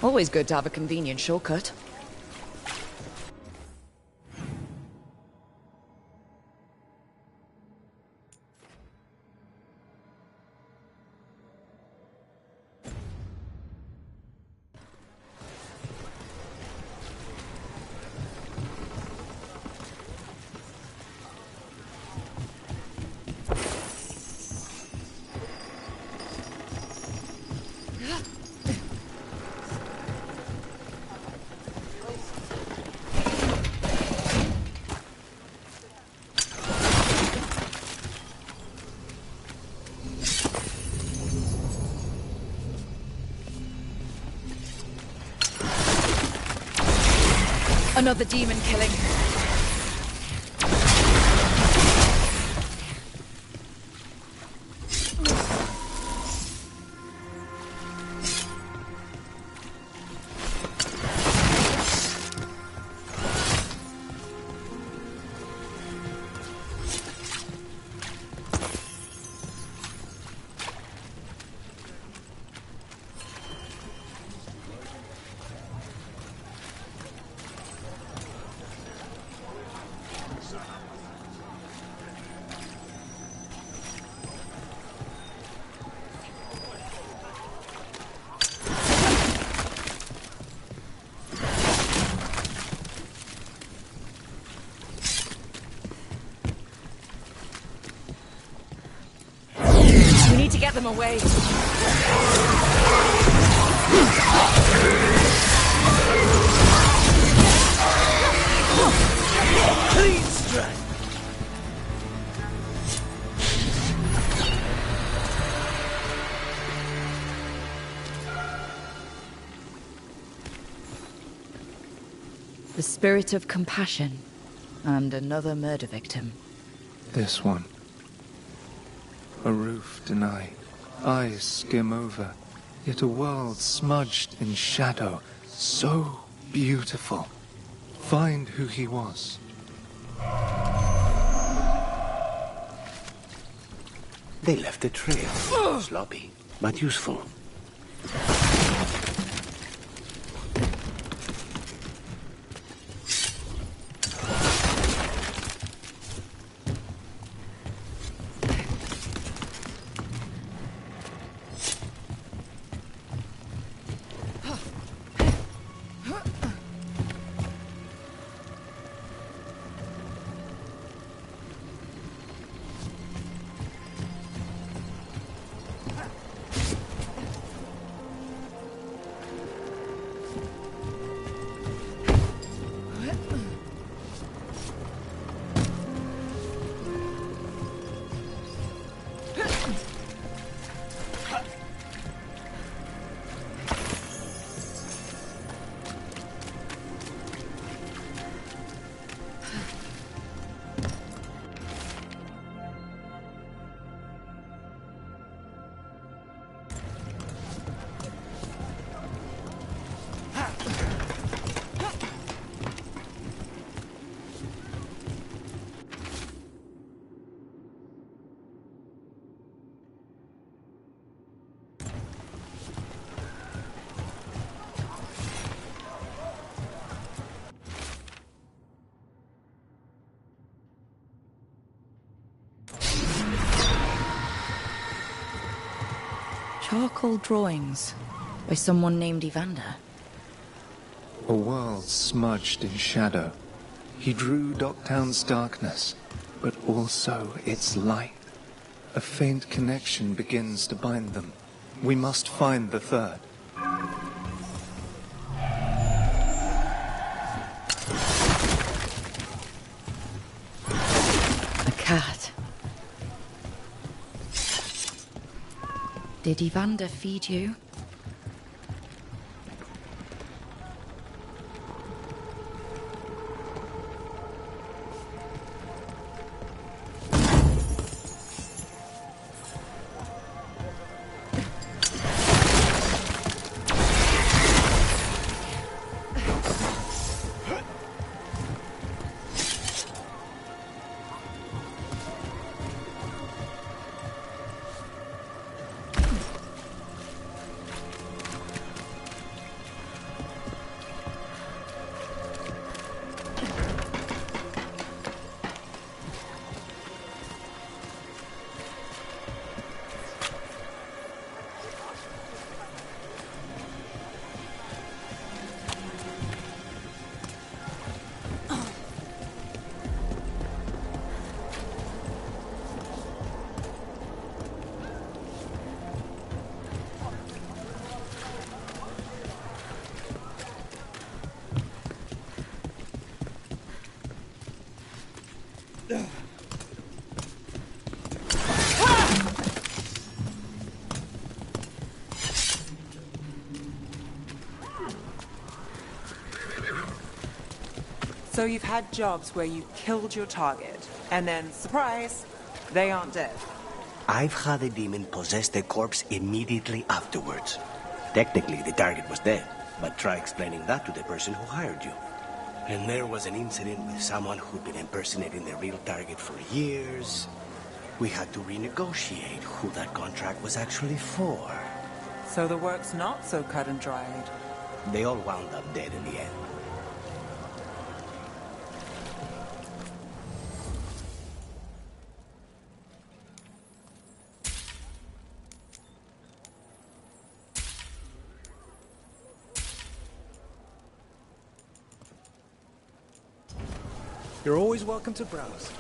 Always good to have a convenient shortcut. Another demon killing. get them away. Clean strike. The spirit of compassion, and another murder victim. This one. A roof denied, eyes skim over, yet a world smudged in shadow, so beautiful. Find who he was. They left a trail. Sloppy, but useful. Charcoal drawings by someone named Evander. A world smudged in shadow. He drew Docktown's darkness, but also its light. A faint connection begins to bind them. We must find the third. A cat. Did Evander feed you? So you've had jobs where you killed your target, and then, surprise, they aren't dead. I've had a demon possess the corpse immediately afterwards. Technically, the target was dead, but try explaining that to the person who hired you. And there was an incident with someone who'd been impersonating the real target for years. We had to renegotiate who that contract was actually for. So the work's not so cut and dried. They all wound up dead in the end. You're always welcome to browse.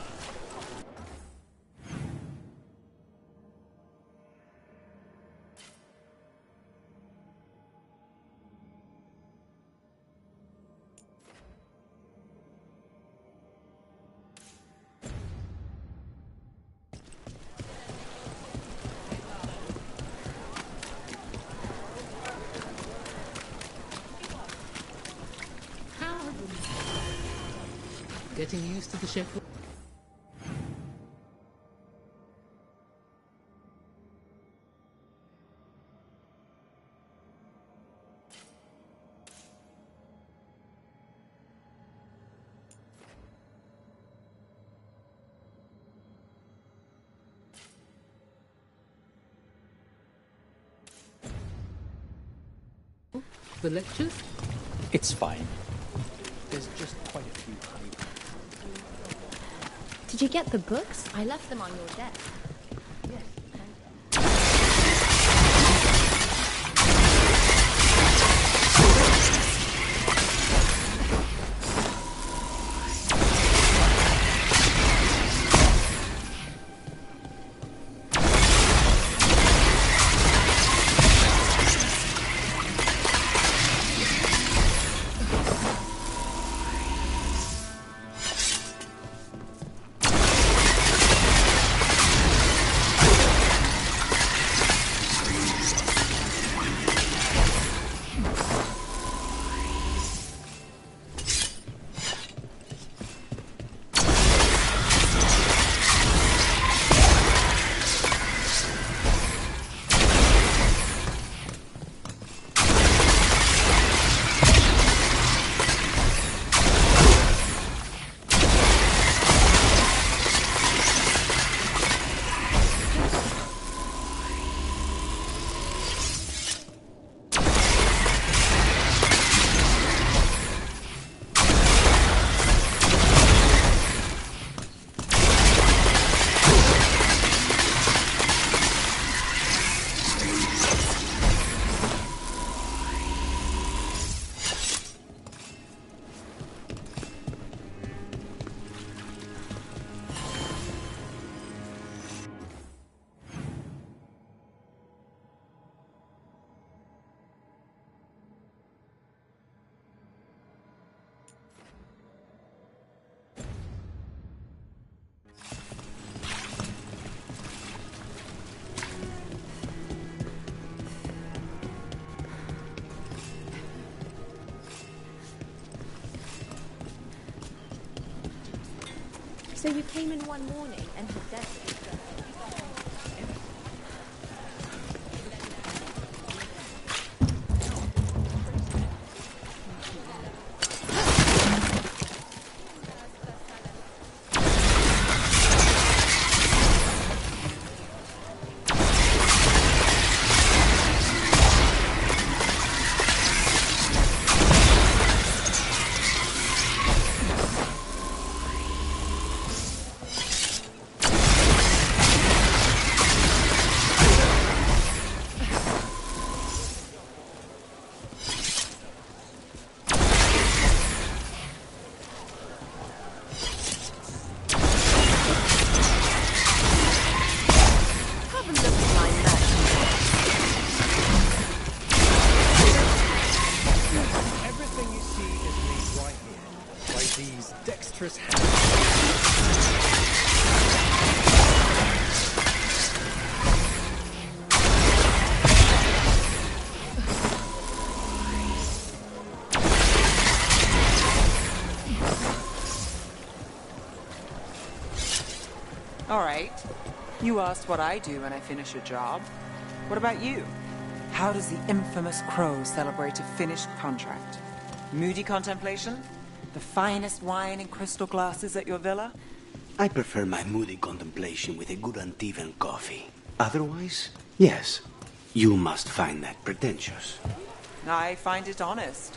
getting used to the ship. The lectures? It's fine. There's just quite a few high. Did you get the books? I left them on your desk. So you came in one morning and had desert. All right. You asked what I do when I finish a job. What about you? How does the infamous Crow celebrate a finished contract? Moody contemplation? The finest wine in crystal glasses at your villa? I prefer my moody contemplation with a good Antivan coffee. Otherwise, yes, you must find that pretentious. I find it honest.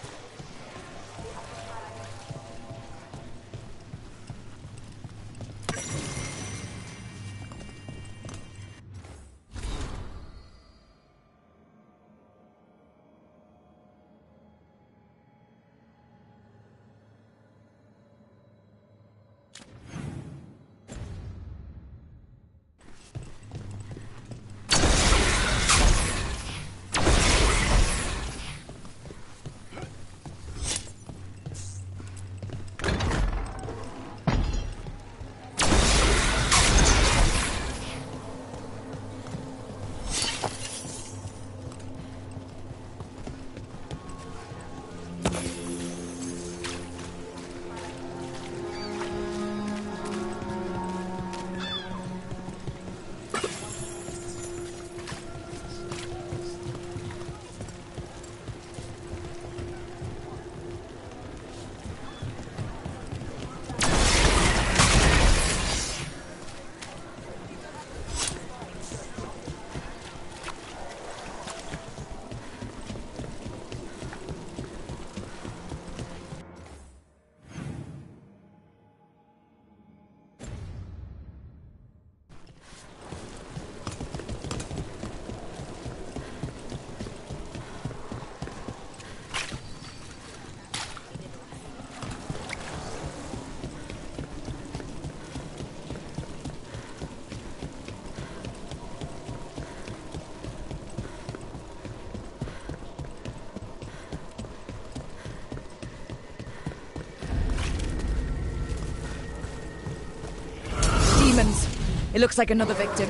It looks like another victim.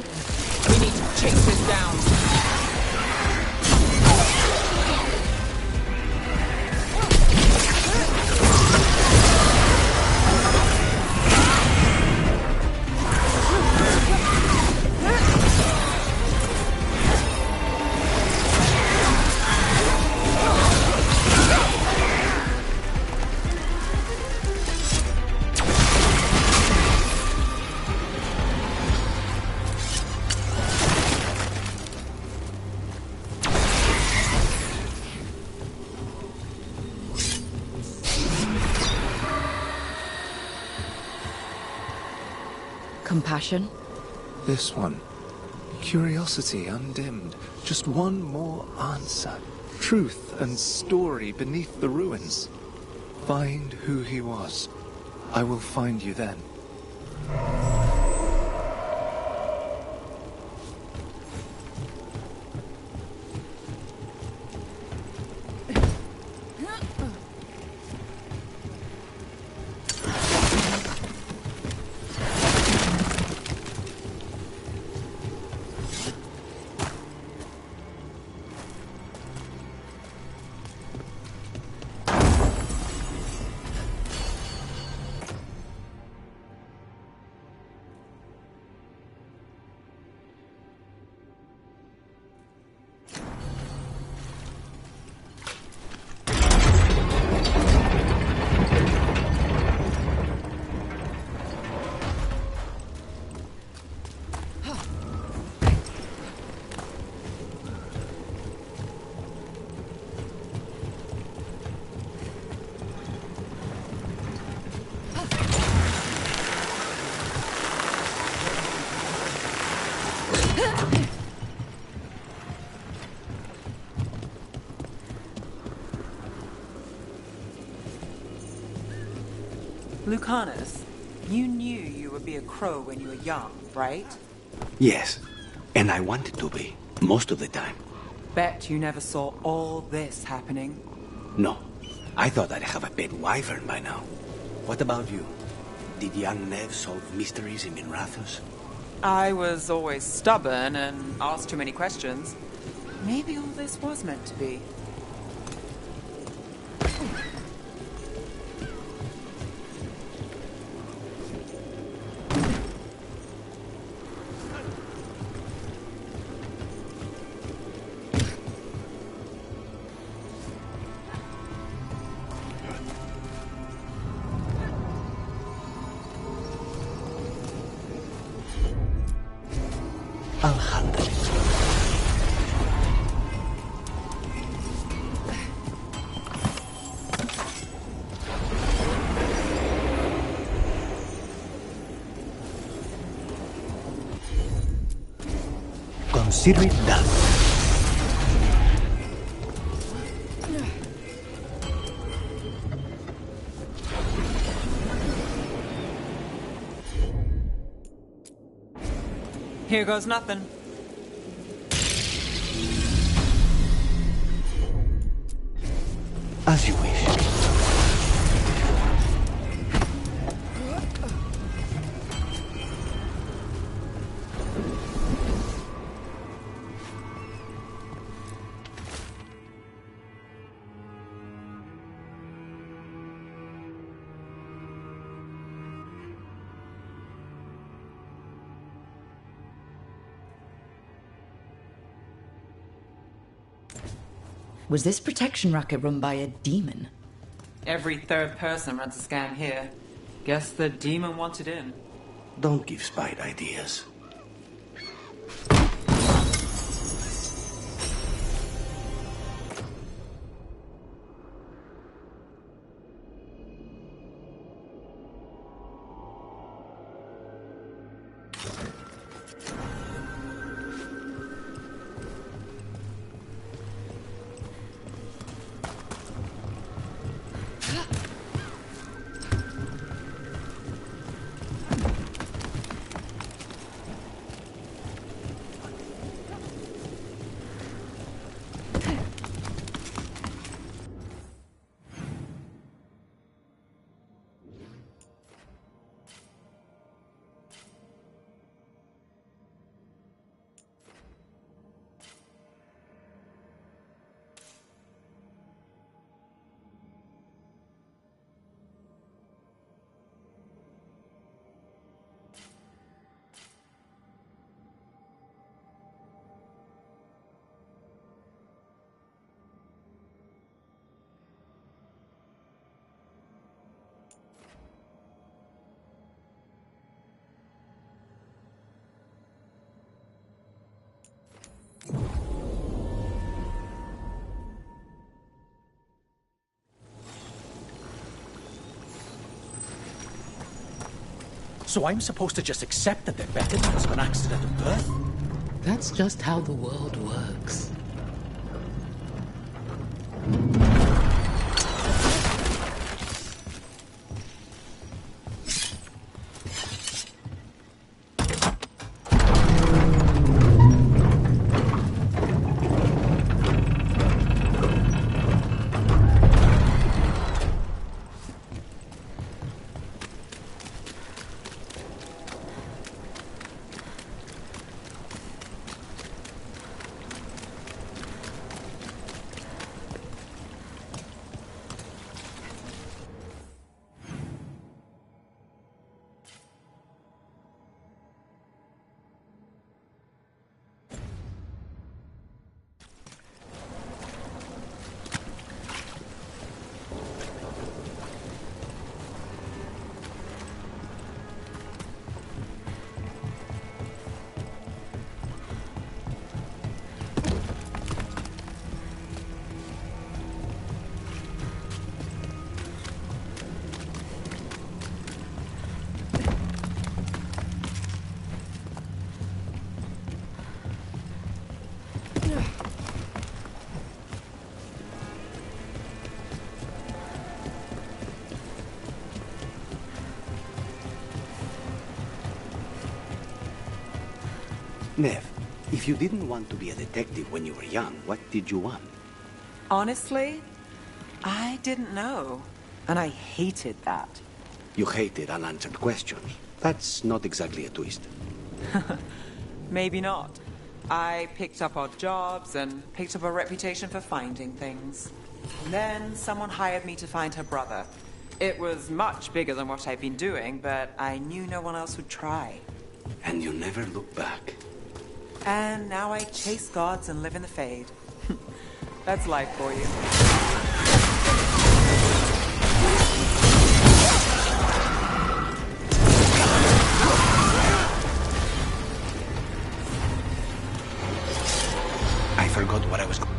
We need to chase this down. Compassion? This one. Curiosity undimmed. Just one more answer. Truth and story beneath the ruins. Find who he was. I will find you then. Lucanus, you knew you would be a crow when you were young, right? Yes, and I wanted to be, most of the time. Bet you never saw all this happening. No, I thought I'd have a pet wyvern by now. What about you? Did young Nev solve mysteries in Minrathous? I was always stubborn and asked too many questions. Maybe all this was meant to be. I'll handle it. Consider it done. Here goes nothing. As you wish. Was this protection racket run by a demon? Every third person runs a scam here. Guess the demon wanted in. Don't give Spite ideas. So I'm supposed to just accept that they're better because of an accident of birth? That's just how the world works. Nev, if you didn't want to be a detective when you were young, what did you want? Honestly, I didn't know. And I hated that. You hated unanswered questions. That's not exactly a twist. Maybe not. I picked up odd jobs and picked up a reputation for finding things. Then someone hired me to find her brother. It was much bigger than what I'd been doing, but I knew no one else would try. And you never looked back. And now I chase gods and live in the Fade. That's life for you. I forgot what I was going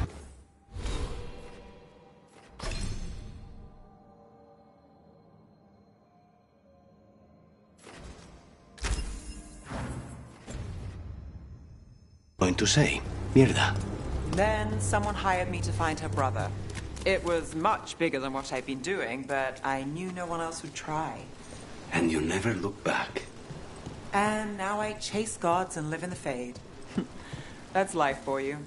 to say. Mierda. Then someone hired me to find her brother. It was much bigger than what I'd been doing, but I knew no one else would try. And you never looked back. And now I chase gods and live in the Fade. That's life for you.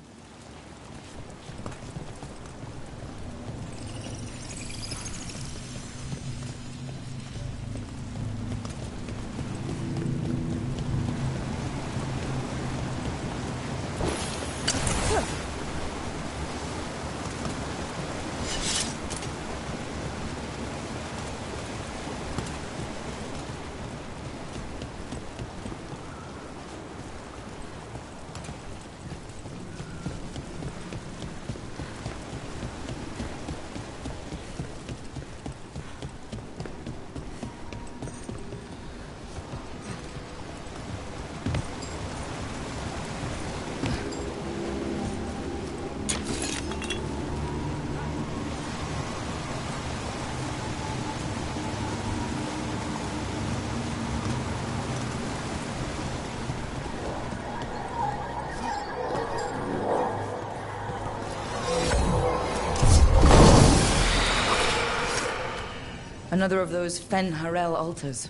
Another of those Fen Harel altars.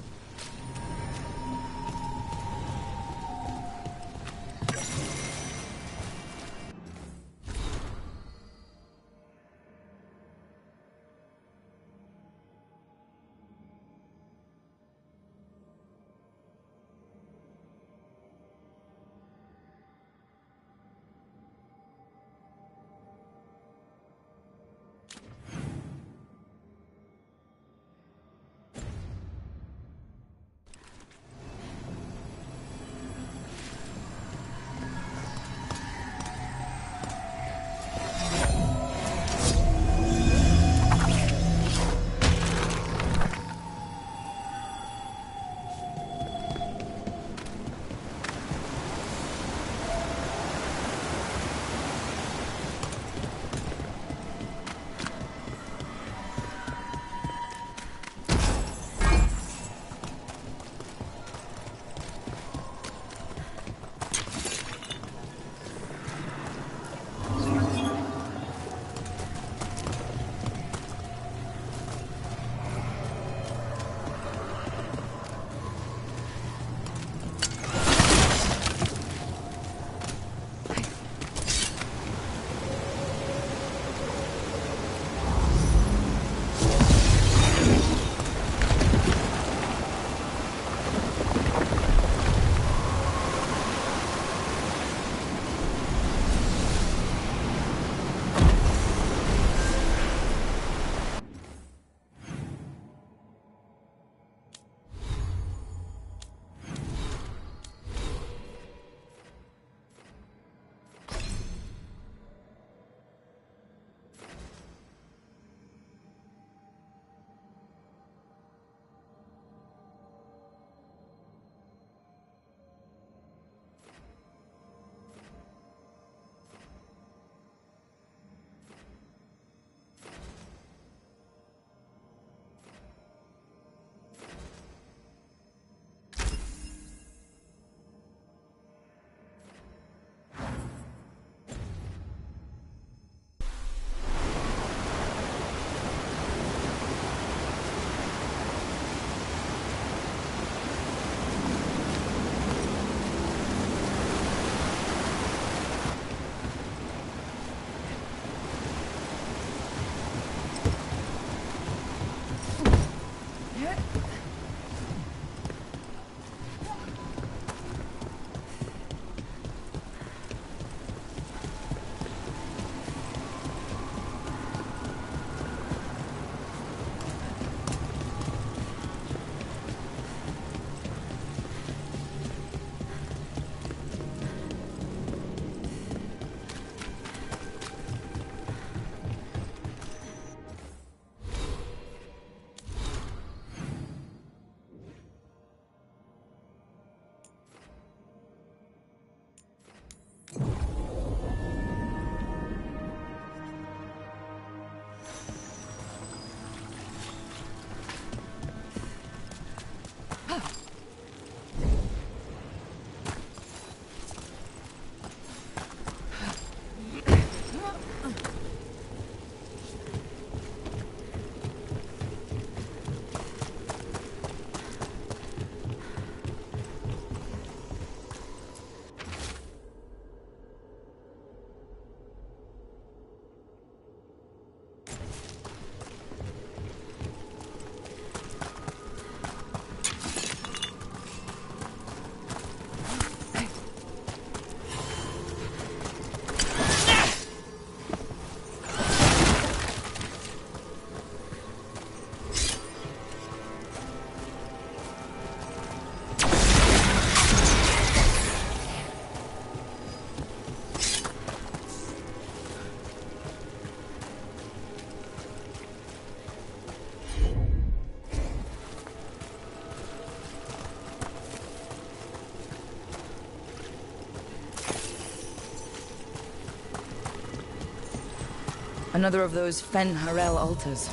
Another of those Fen Harel altars.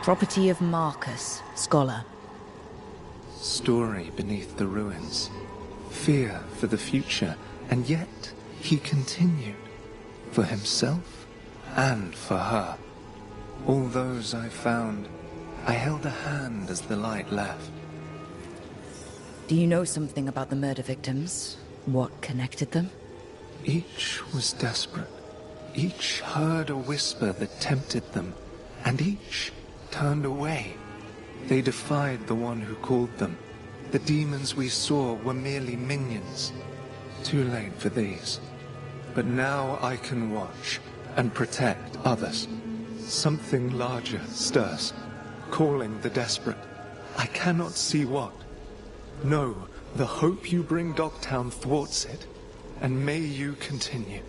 Property of Marcus, scholar. Story beneath the ruins. Fear for the future, and yet he continued. For himself and for her. All those I found, I held a hand as the light left. Do you know something about the murder victims? What connected them? Each was desperate. Each heard a whisper that tempted them, and each turned away. They defied the one who called them. The demons we saw were merely minions. Too late for these. But now I can watch and protect others. Something larger stirs, calling the desperate. I cannot see what. No, the hope you bring Dogtown thwarts it, and may you continue.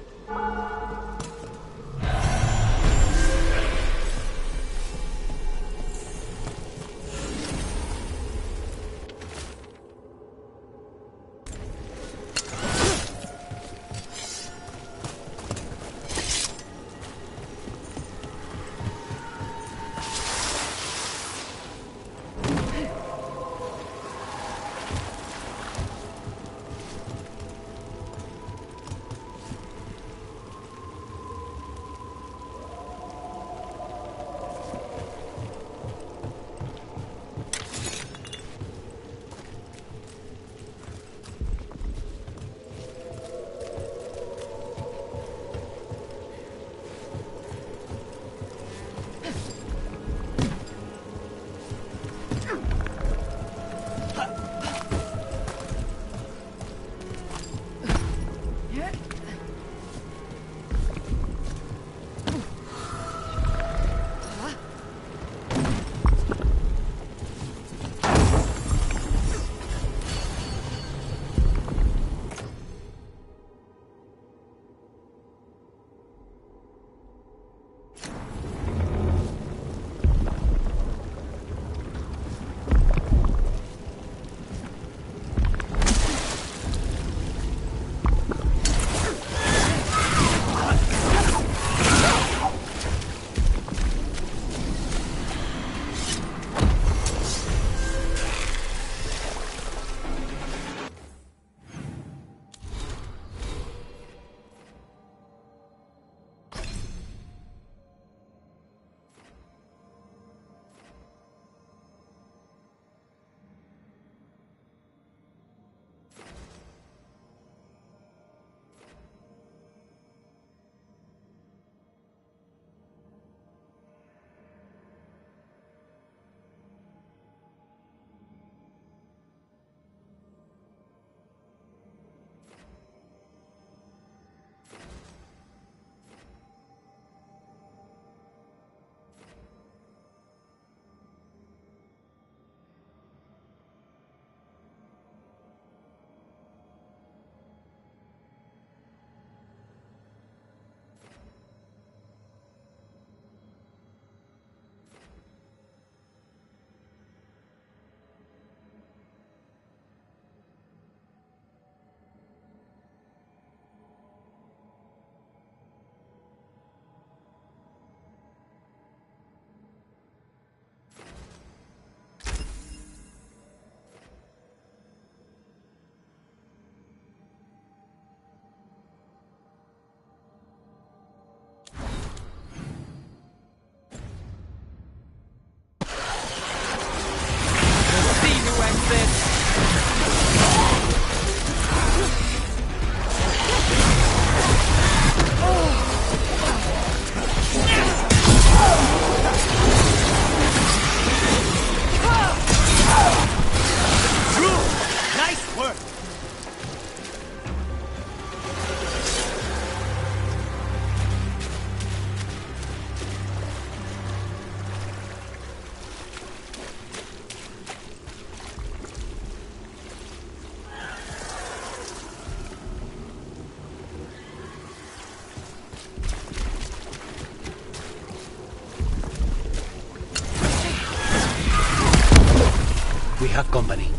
have company.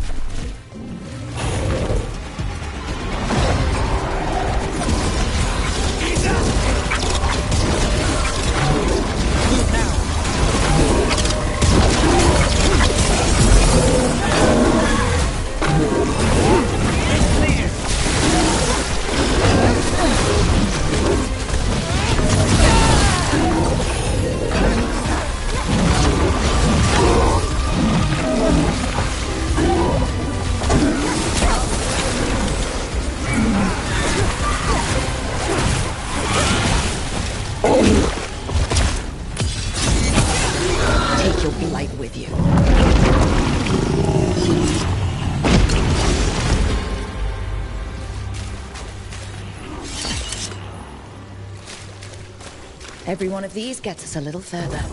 Take your blight with you. Every one of these gets us a little further.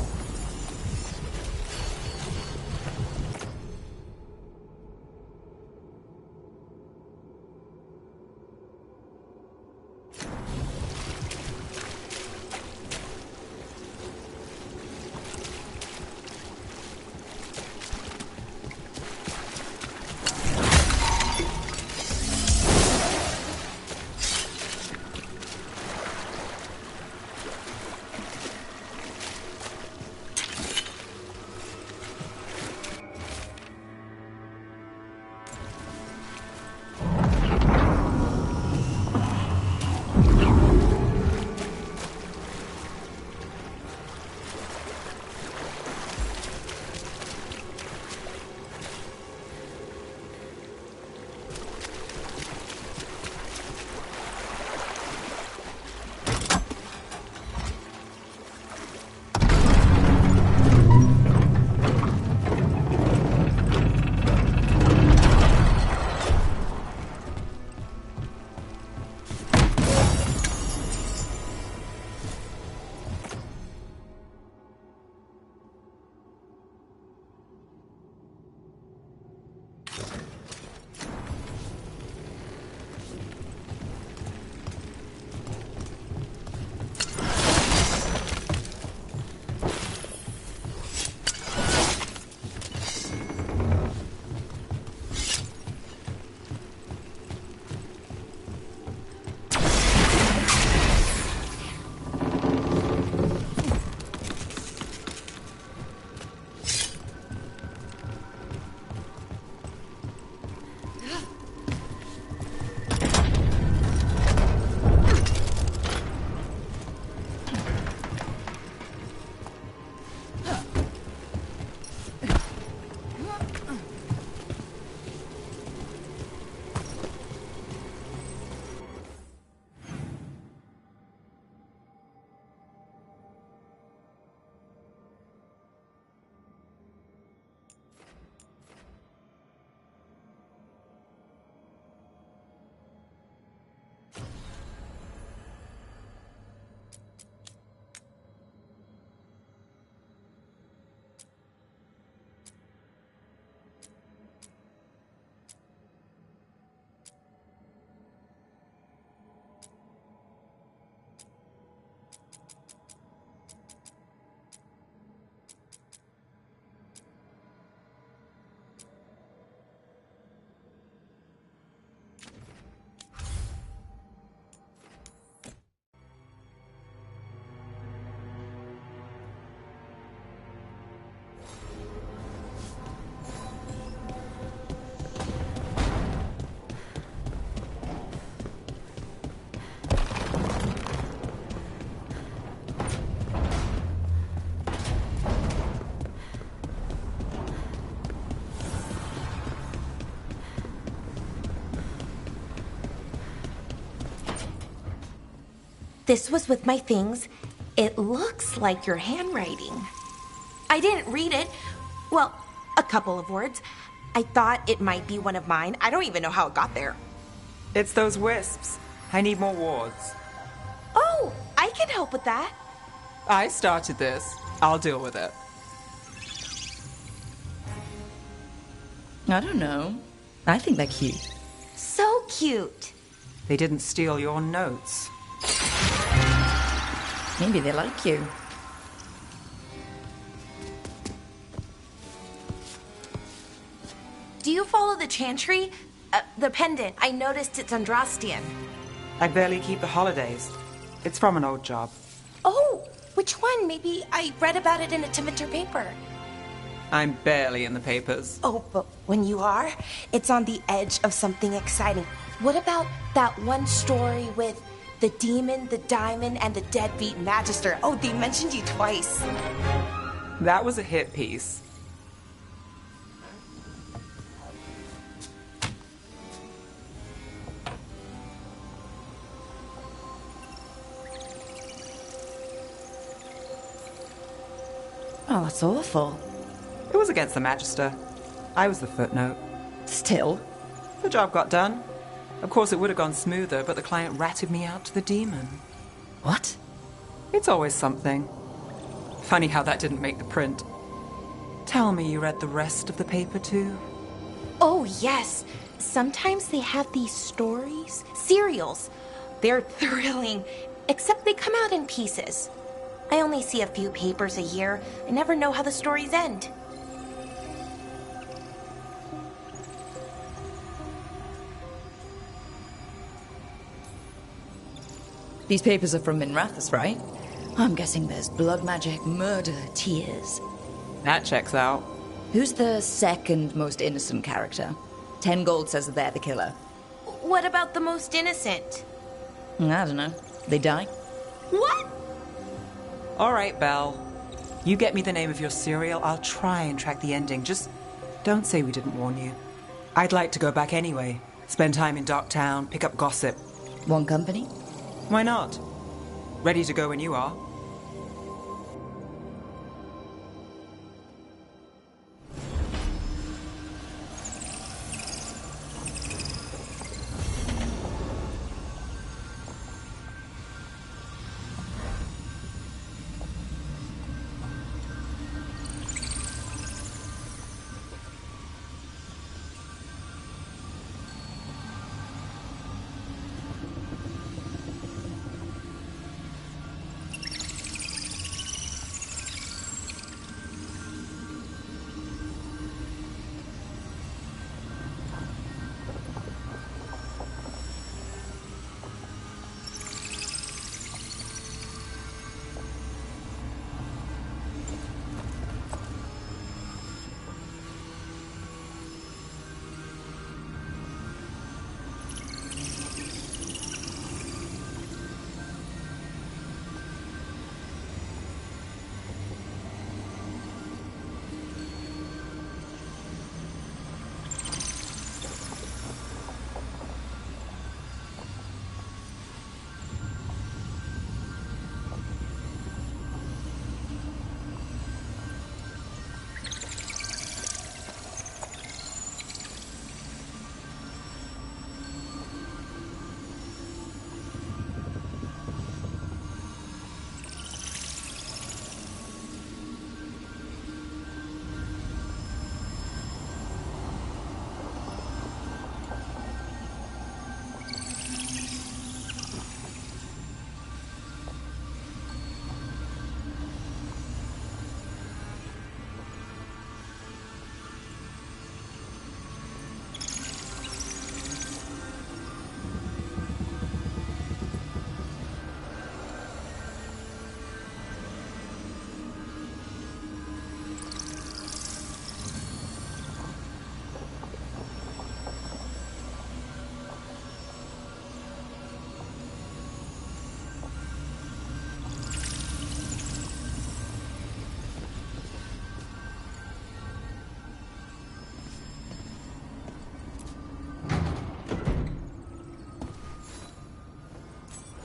This was with my things. It looks like your handwriting. I didn't read it. Well, a couple of words. I thought it might be one of mine. I don't even know how it got there. It's those wisps. I need more wards. Oh, I can help with that. I started this. I'll deal with it. I don't know. I think they're cute. So cute. They didn't steal your notes. Maybe they like you. do you follow the chantry? The pendant. I noticed it's Andrastian. I barely keep the holidays. It's from an old job. Oh, which one? Maybe I read about it in a Timiter paper. I'm barely in the papers. Oh, but when you are, it's on the edge of something exciting. What about that one story with the demon, the diamond, and the deadbeat magister? Oh, they mentioned you twice. That was a hit piece. Oh, that's awful. It was against the Magister. I was the footnote. Still? The job got done. Of course, it would have gone smoother, but the client ratted me out to the demon. What? It's always something. Funny how that didn't make the print. Tell me you read the rest of the paper, too? Oh, yes. Sometimes they have these stories, serials. They're thrilling, except they come out in pieces. I only see a few papers a year. I never know how the stories end. These papers are from Minrathous, right? I'm guessing there's blood magic, murder, tears. That checks out. Who's the second most innocent character? 10 gold says that they're the killer. What about the most innocent? I don't know. They die? What? All right, Belle. You get me the name of your serial, I'll try and track the ending. Just don't say we didn't warn you. I'd like to go back anyway. Spend time in Darktown, pick up gossip. One company? Why not? Ready to go when you are.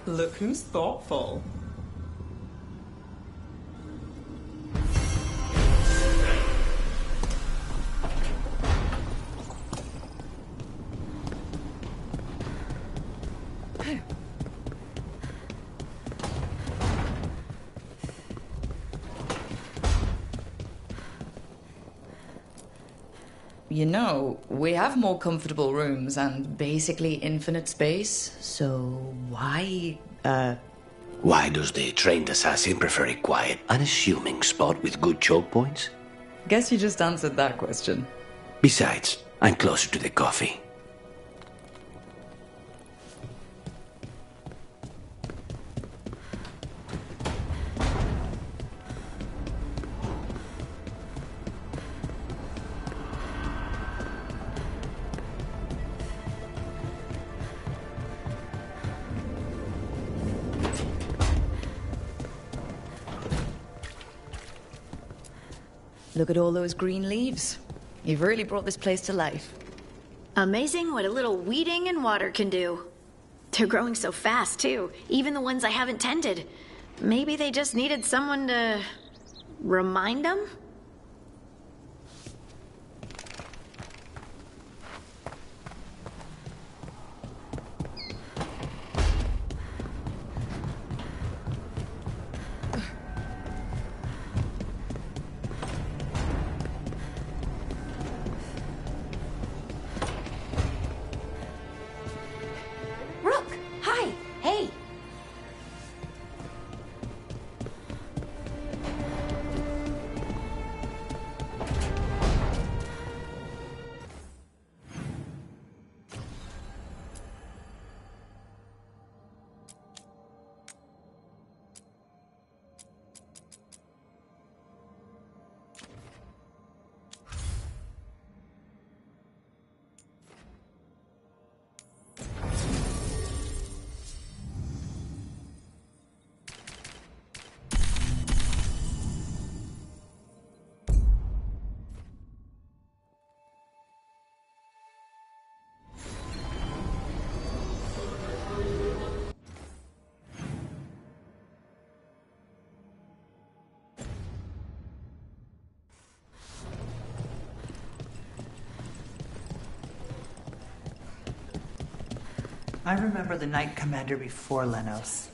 Look who's thoughtful. You know, we have more comfortable rooms and basically infinite space, so why, Why does the trained assassin prefer a quiet, unassuming spot with good choke points? Guess you just answered that question. Besides, I'm closer to the coffee. Look at all those green leaves. You've really brought this place to life. Amazing what a little weeding and water can do. They're growing so fast, too. Even the ones I haven't tended. Maybe they just needed someone to remind them? I remember the Knight Commander before Lenos.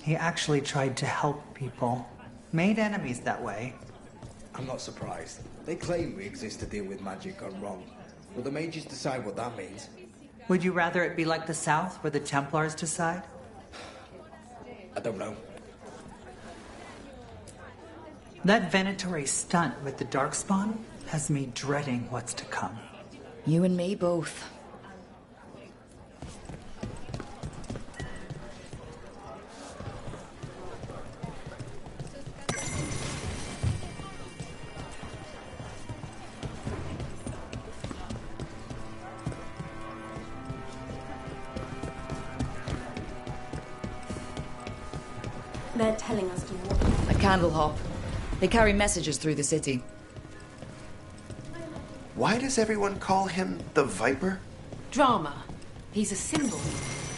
He actually tried to help people. Made enemies that way. I'm not surprised. They claim we exist to deal with magic gone wrong. But the mages decide what that means. Would you rather it be like the South, where the Templars decide? I don't know. That Venatori stunt with the Darkspawn has me dreading what's to come. You and me both. They're telling us to walk. A candle hop. They carry messages through the city. Why does everyone call him the Viper? Drama. He's a symbol.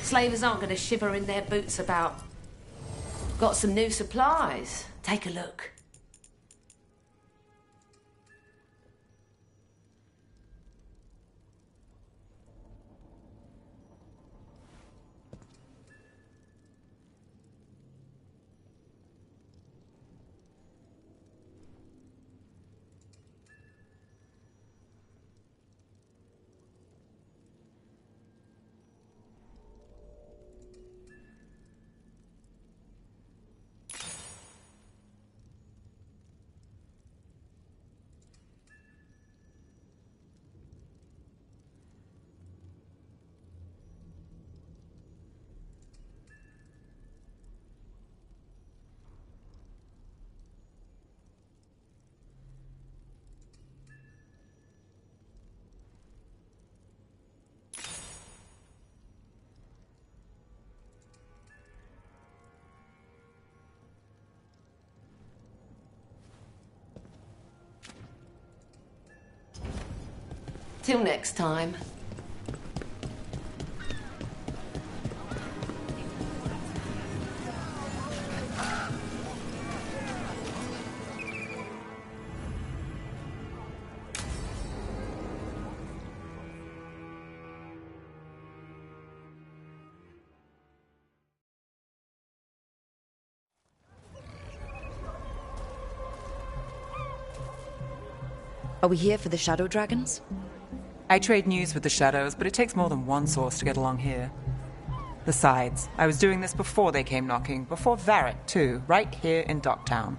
Slavers aren't going to shiver in their boots about... Got some new supplies. Take a look. Till next time. Are we here for the Shadow Dragons? I trade news with the Shadows, but it takes more than one source to get along here. Besides, I was doing this before they came knocking, before Varret, too, right here in Docktown.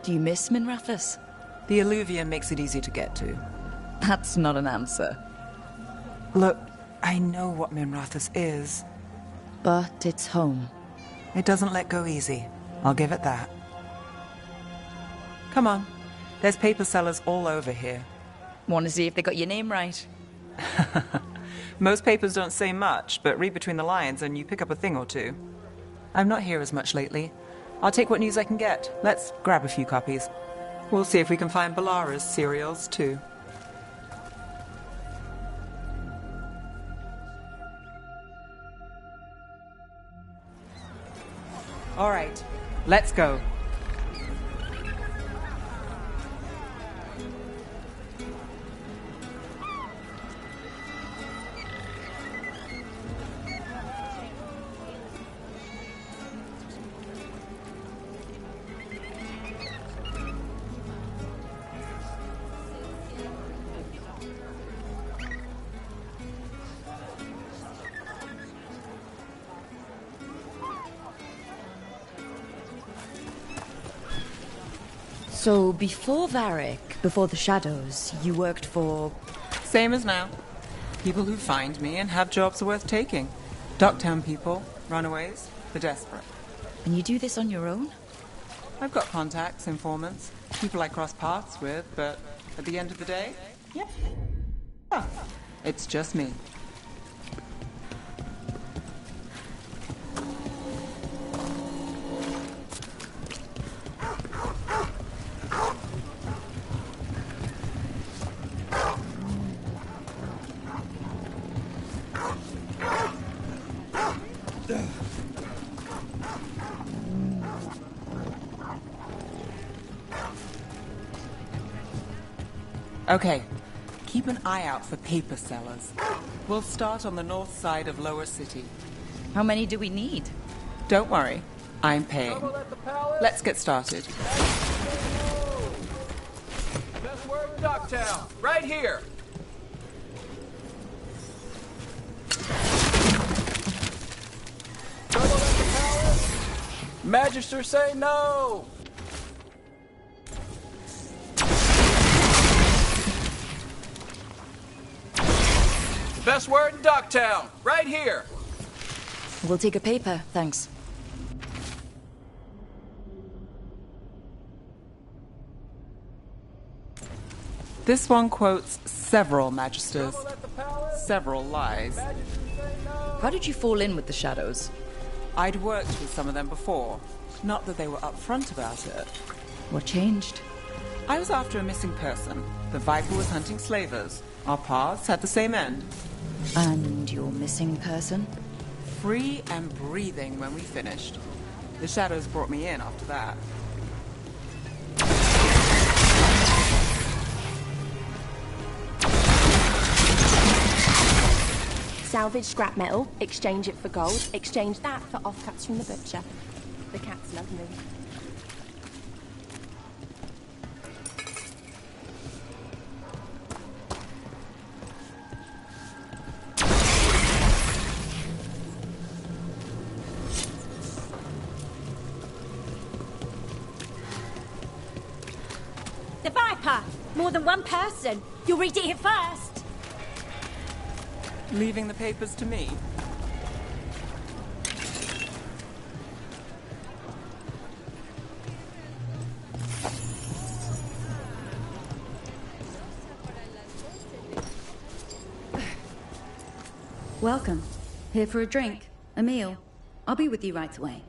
Do you miss Minrathous? The alluvium makes it easy to get to. That's not an answer. Look, I know what Minrathous is. But it's home. It doesn't let go easy. I'll give it that. Come on. There's paper sellers all over here. Want to see if they got your name right? Most papers don't say much, but read between the lines and you pick up a thing or two. I'm not here as much lately. I'll take what news I can get. Let's grab a few copies. We'll see if we can find Balara's serials, too. All right, let's go. So, before Varric, before the Shadows, you worked for... Same as now. People who find me and have jobs worth taking. Docktown people, runaways, the desperate. And you do this on your own? I've got contacts, informants, people I cross paths with, but at the end of the day, yep. Oh, it's just me. Okay, keep an eye out for paper sellers. We'll start on the north side of Lower City. How many do we need? Don't worry, I'm paying. Let's get started. Best word in Docktown, right here. Trouble at the palace? Magister say no. Best word in Docktown, right here. We'll take a paper, thanks. This one quotes several magisters, several lies. How did you fall in with the Shadows? I'd worked with some of them before. Not that they were upfront about it. What changed? I was after a missing person. The Viper was hunting slavers. Our paths had the same end. And your missing person? Free and breathing when we finished. The Shadows brought me in after that. Salvage scrap metal, exchange it for gold, exchange that for offcuts from the butcher. The cats love me. The Viper! More than one person. You'll read it here first. Leaving the papers to me. Welcome. Here for a drink, a meal. I'll be with you right away.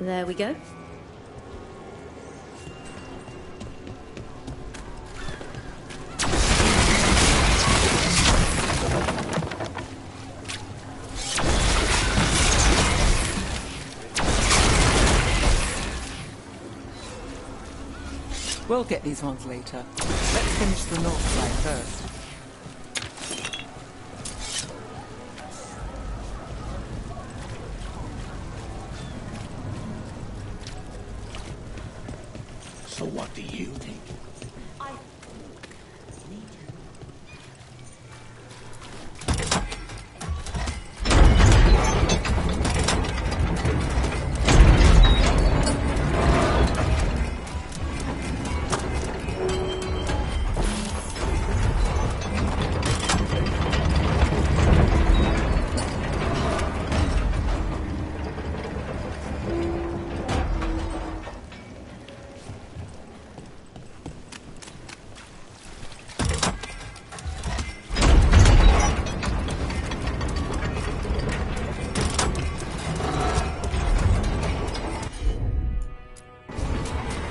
There we go. We'll get these ones later. Let's finish the north side first. So what do you think?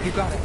You got it.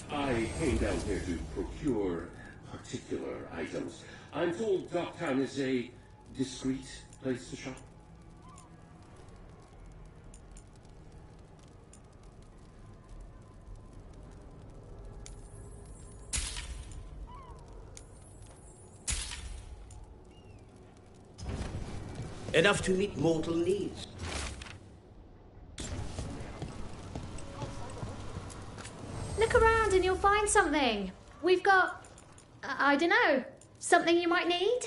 I came down here to procure particular items. I'm told Docktown is a discreet place to shop. Enough to meet mortal needs. Look around and you'll find something. We've got, I don't know, something you might need?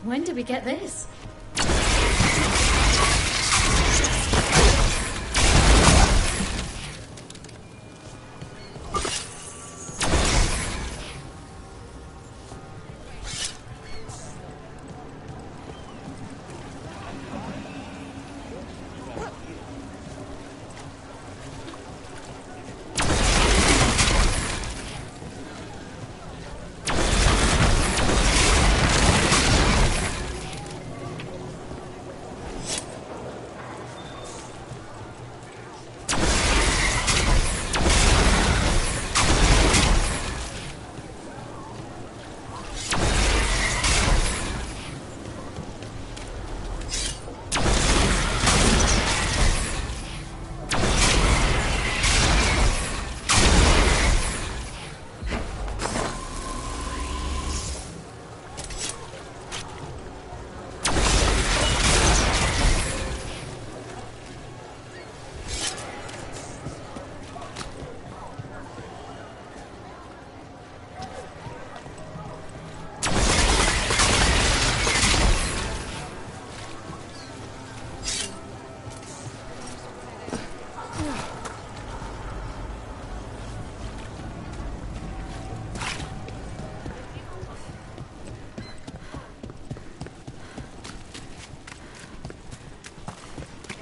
When did we get this?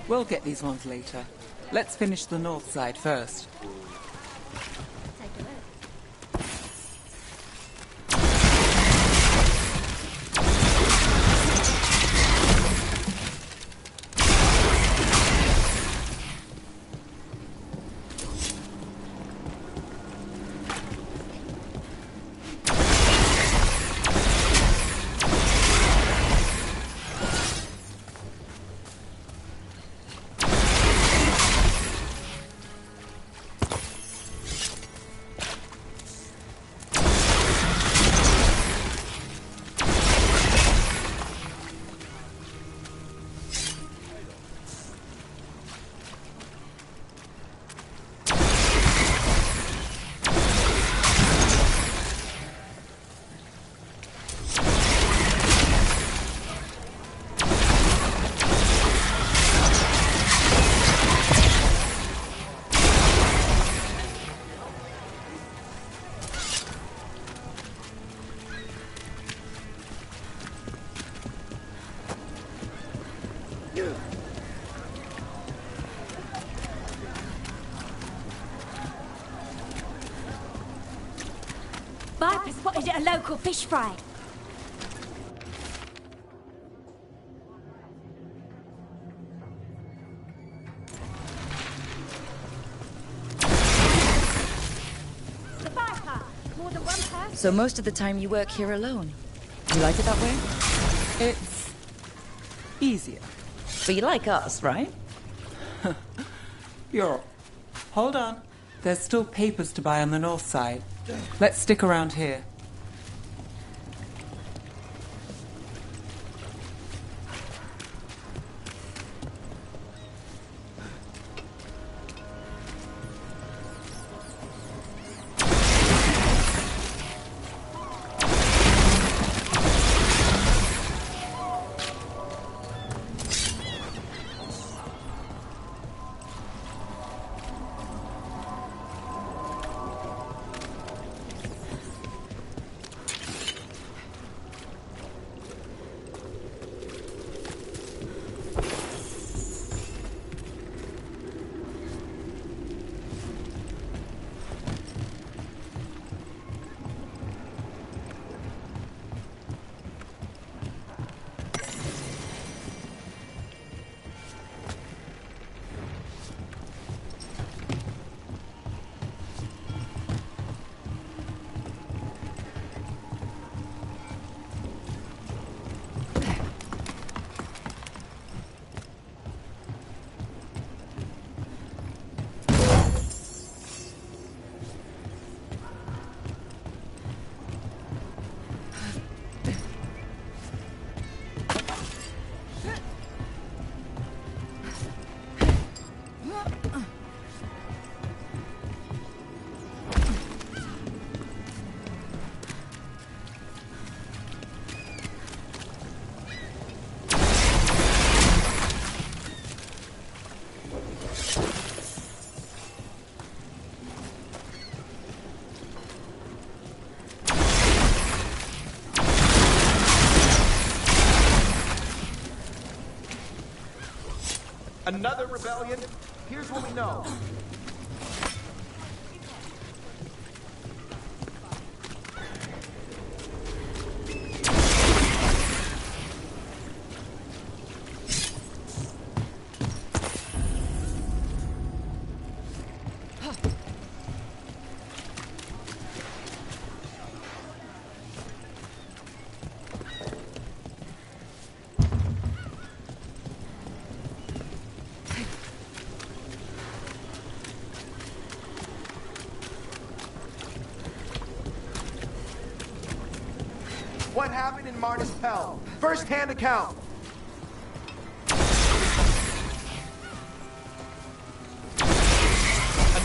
We'll get these ones later. Let's finish the north side first. Viper spotted at a local fish fry. The Viper! More than one person? So most of the time you work here alone. You like it that way? It's easier. But you like us, right? Hold on. There's still papers to buy on the north side. Let's stick around here. Another rebellion? Here's what we know. What happened in Martis Pell? First-hand account.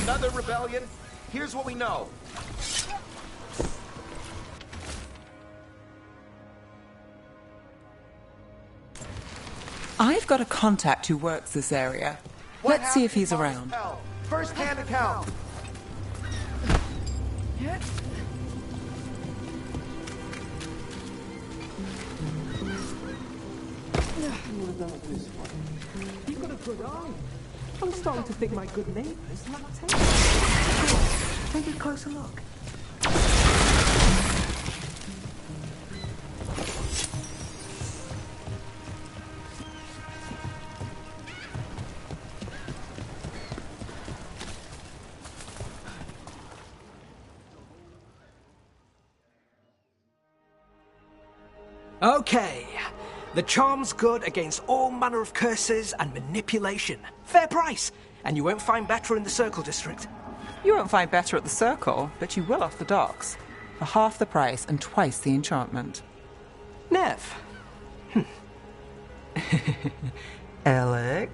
Another rebellion? Here's what we know. I've got a contact who works this area. Let's see if he's around. First-hand account. You've got a good eye. I'm starting to think my good neighbours lack taste. Take a closer look. Okay. The charm's good against all manner of curses and manipulation. Fair price. And you won't find better in the Circle District. You won't find better at the Circle, but you will off the docks. For half the price and twice the enchantment. Nev. Alec?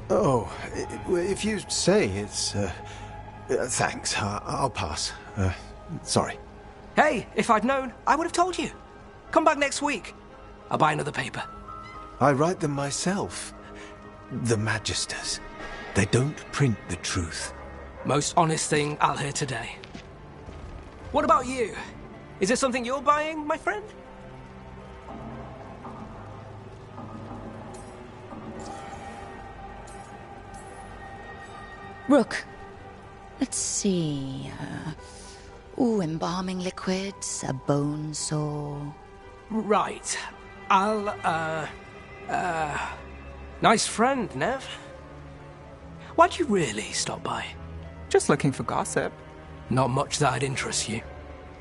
Oh, if you say it's... thanks, I'll pass. Sorry. Hey, if I'd known, I would have told you. Come back next week. I'll buy another paper. I write them myself. The Magisters. They don't print the truth. Most honest thing I'll hear today. What about you? Is there something you're buying, my friend? Rook. Let's see. Embalming liquids, a bone sore. Right. I'll, nice friend, Nev. Why'd you really stop by? Just looking for gossip. Not much that'd interest you.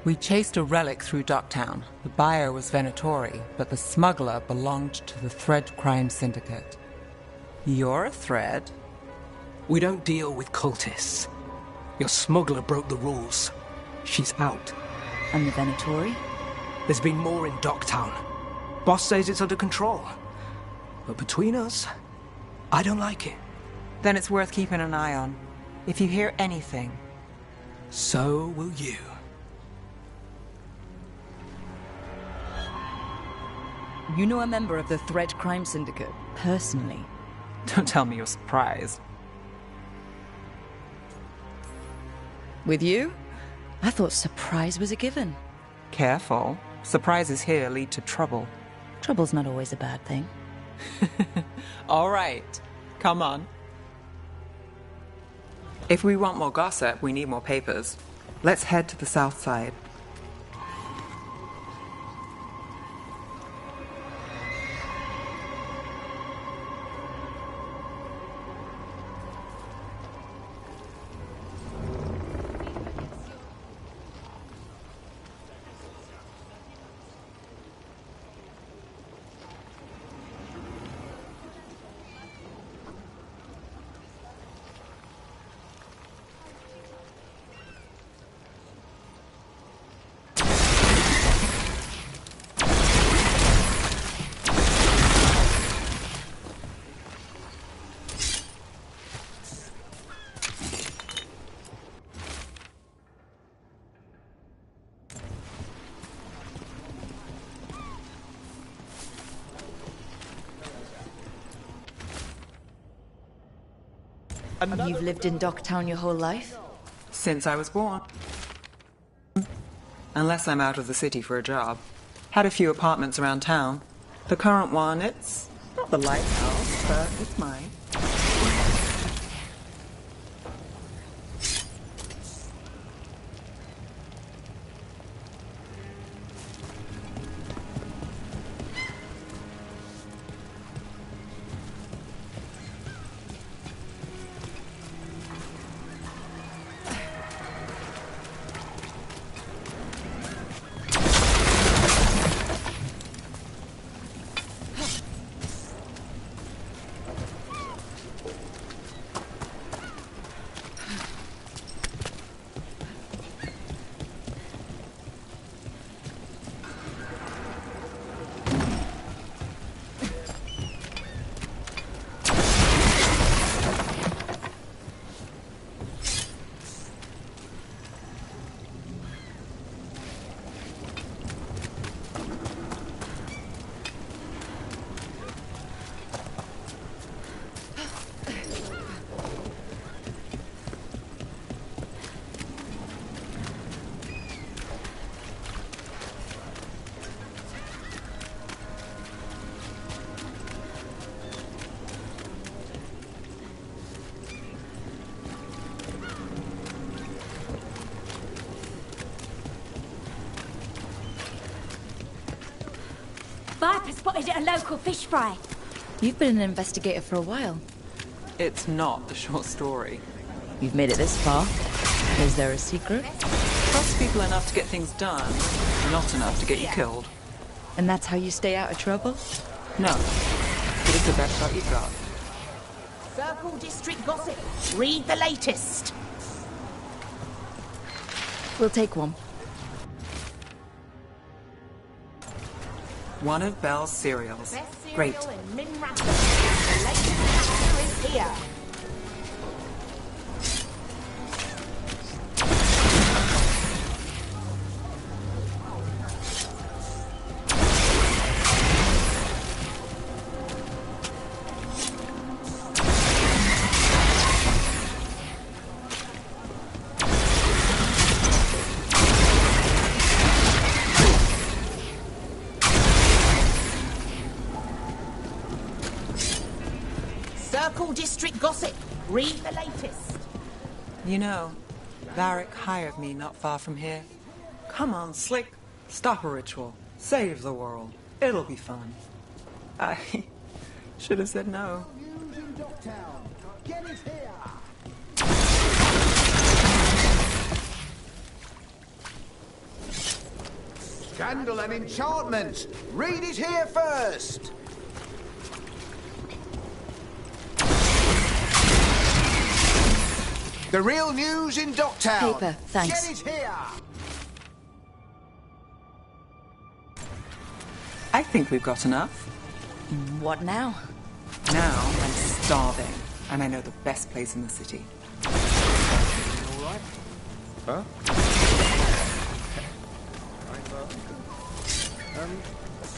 We chased a relic through Docktown. The buyer was Venatori, but the smuggler belonged to the Thread Crime Syndicate. You're a thread? We don't deal with cultists. Your smuggler broke the rules. She's out. And the Venatori? There's been more in Docktown. Boss says it's under control. But between us, I don't like it. Then it's worth keeping an eye on. If you hear anything. So will you. You know a member of the Thread Crime Syndicate, personally? Don't tell me you're surprised. With you? I thought surprise was a given. Careful. Surprises here lead to trouble. Trouble's not always a bad thing. All right. Come on. If we want more gossip, we need more papers. Let's head to the south side. You've lived in Docktown your whole life? Since I was born. Unless I'm out of the city for a job. Had a few apartments around town. The current one, it's Not the lighthouse, but it's mine. Viper spotted at a local fish fry. You've been an investigator for a while. It's not a short story. You've made it this far. Is there a secret? Trust people enough to get things done, not enough to get you killed. And that's how you stay out of trouble? No. But it's the best shot you've got. Circle District Gossip. Read the latest. We'll take one. One of Belle's cereals. Great. The latest chapter is here. Circle District Gossip. Read the latest. You know, Varric hired me not far from here. Come on, Slick. Stop a ritual. Save the world. It'll be fun. I should have said no. Scandal and enchantment. Read it here first. The real news in Docktown. Paper, thanks. Get it here. I think we've got enough. What now? Now I'm starving, and I know the best place in the city. All right? Huh?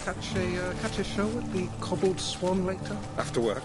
Catch a show at the Cobbled Swan later? After work?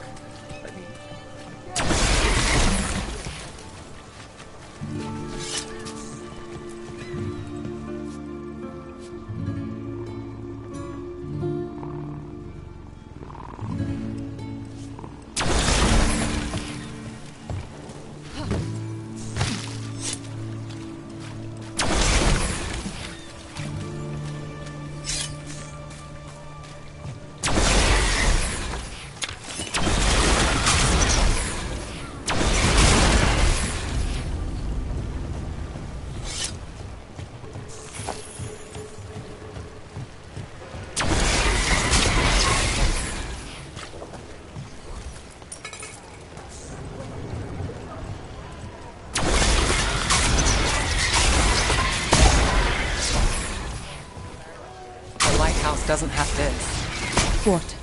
Doesn't have this. What?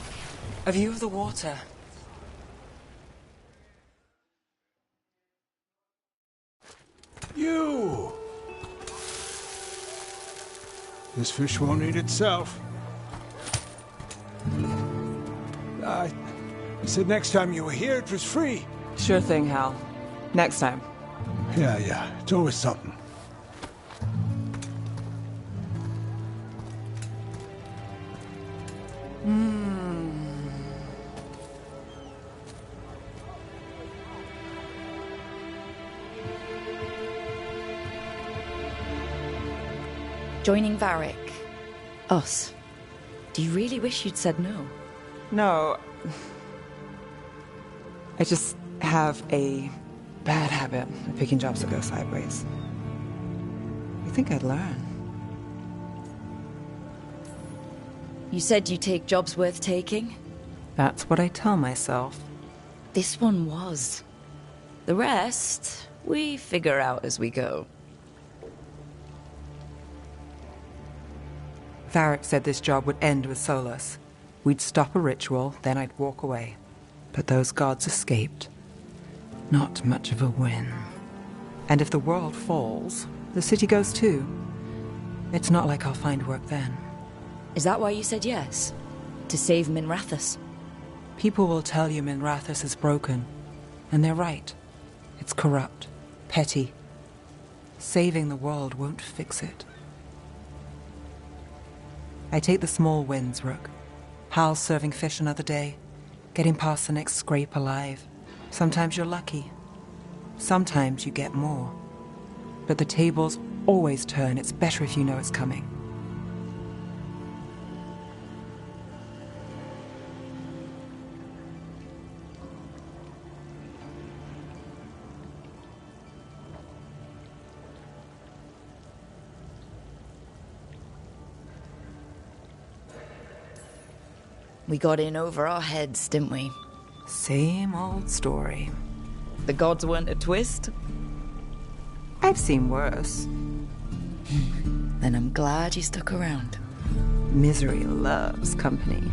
A view of the water. You! This fish won't eat itself. I said next time you were here it was free. Sure thing, Hal. Next time. Yeah. It's always something. Joining Varric. Us. Do you really wish you'd said no? No. I just have a bad habit of picking jobs that go sideways. You think I'd learn? You said you take jobs worth taking? That's what I tell myself. This one was. The rest, we figure out as we go. Varric said this job would end with Solus. We'd stop a ritual, then I'd walk away. But those gods escaped. Not much of a win. And if the world falls, the city goes too. It's not like I'll find work then. Is that why you said yes? To save Minrathous? People will tell you Minrathous is broken. And they're right. It's corrupt. Petty. Saving the world won't fix it. I take the small wins, Rook. Hal's serving fish another day. Getting past the next scrape alive. Sometimes you're lucky. Sometimes you get more. But the tables always turn. It's better if you know it's coming. We got in over our heads, didn't we? Same old story. The gods weren't a twist? I've seen worse. Then I'm glad you stuck around. Misery loves company.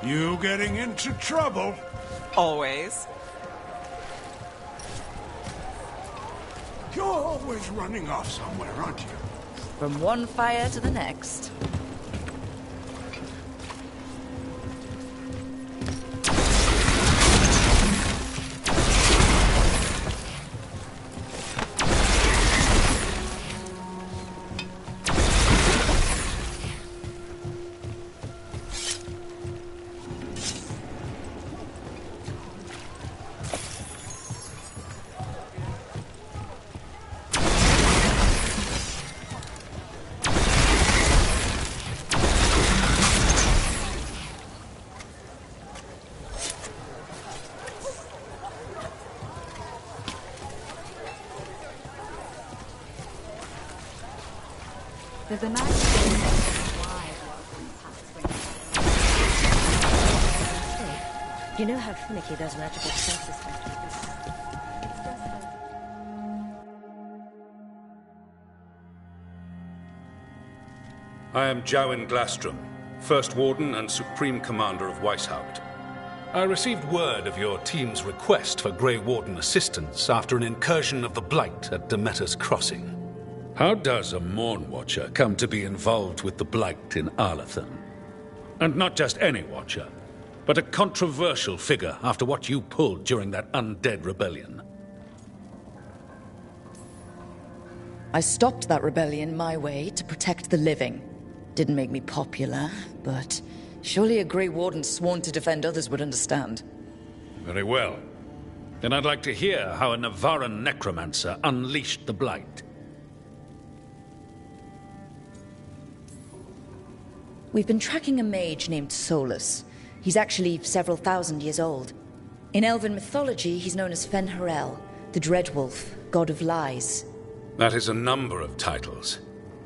You getting into trouble? Always. You're always running off somewhere, aren't you? From one fire to the next. There's a nice You know how finicky those magical senses have to be. I am Jowin Glastrom, First Warden and Supreme Commander of Weishaupt. I received word of your team's request for Grey Warden assistance after an incursion of the Blight at Demeter's Crossing. How does a Morn Watcher come to be involved with the Blight in Arlathan? And not just any Watcher, but a controversial figure after what you pulled during that undead rebellion. I stopped that rebellion my way to protect the living. Didn't make me popular, but surely a Grey Warden sworn to defend others would understand. Very well. Then I'd like to hear how a Navaran necromancer unleashed the Blight. We've been tracking a mage named Solus. He's actually several thousand years old. In Elven mythology, he's known as Fen'Harel, the Dreadwolf, god of lies. That is a number of titles.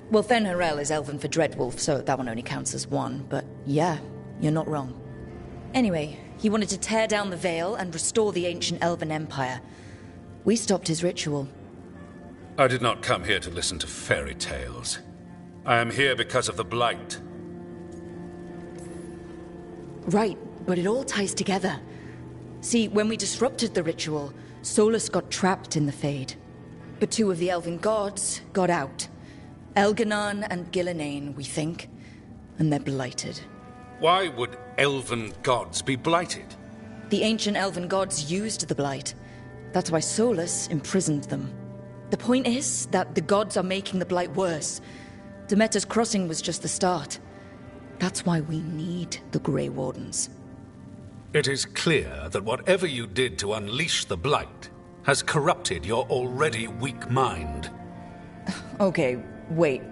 Well, Fen'Harel is Elven for Dreadwolf, so that one only counts as one, but yeah, you're not wrong. Anyway, He wanted to tear down the Veil and restore the ancient Elven Empire. We stopped his ritual. I did not come here to listen to fairy tales. I am here because of the Blight. Right, but it all ties together. See, when we disrupted the ritual, Solus got trapped in the Fade. But two of the Elven gods got out. Elganon and Gillenane, we think. And they're blighted. Why would Elven gods be blighted? The ancient Elven gods used the Blight. That's why Solus imprisoned them. The point is that the gods are making the Blight worse. Demeter's Crossing was just the start. That's why we need the Grey Wardens. It is clear that whatever you did to unleash the Blight has corrupted your already weak mind. Okay, wait.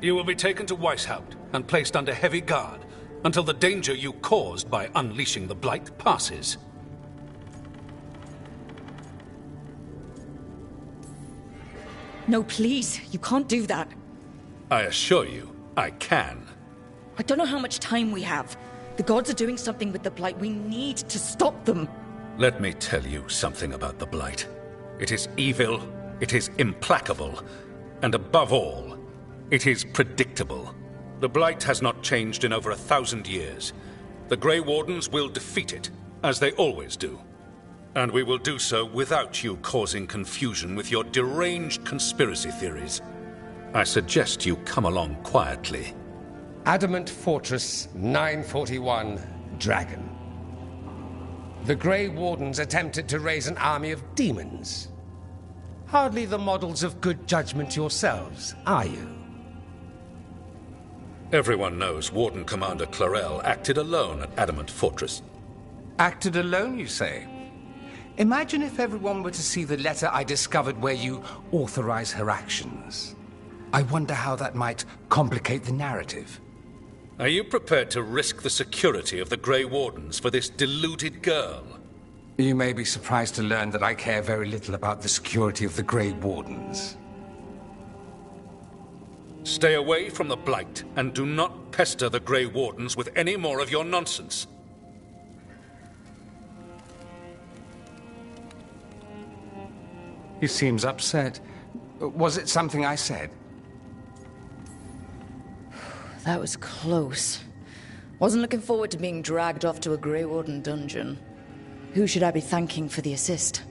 You will be taken to Weishaupt and placed under heavy guard until the danger you caused by unleashing the Blight passes. No, please, you can't do that. I assure you, I can. I don't know how much time we have. The gods are doing something with the Blight. We need to stop them. Let me tell you something about the Blight. It is evil, it is implacable, and above all, it is predictable. The Blight has not changed in over 1,000 years. The Grey Wardens will defeat it, as they always do. And we will do so without you causing confusion with your deranged conspiracy theories. I suggest you come along quietly. Adamant Fortress 941, Dragon. The Grey Wardens attempted to raise an army of demons. Hardly the models of good judgment yourselves, are you? Everyone knows Warden Commander Clarel acted alone at Adamant Fortress. Acted alone, you say? Imagine if everyone were to see the letter I discovered where you authorize her actions. I wonder how that might complicate the narrative. Are you prepared to risk the security of the Grey Wardens for this deluded girl? You may be surprised to learn that I care very little about the security of the Grey Wardens. Stay away from the Blight, and do not pester the Grey Wardens with any more of your nonsense. He seems upset. Was it something I said? That was close. Wasn't looking forward to being dragged off to a Grey Warden dungeon. Who should I be thanking for the assist?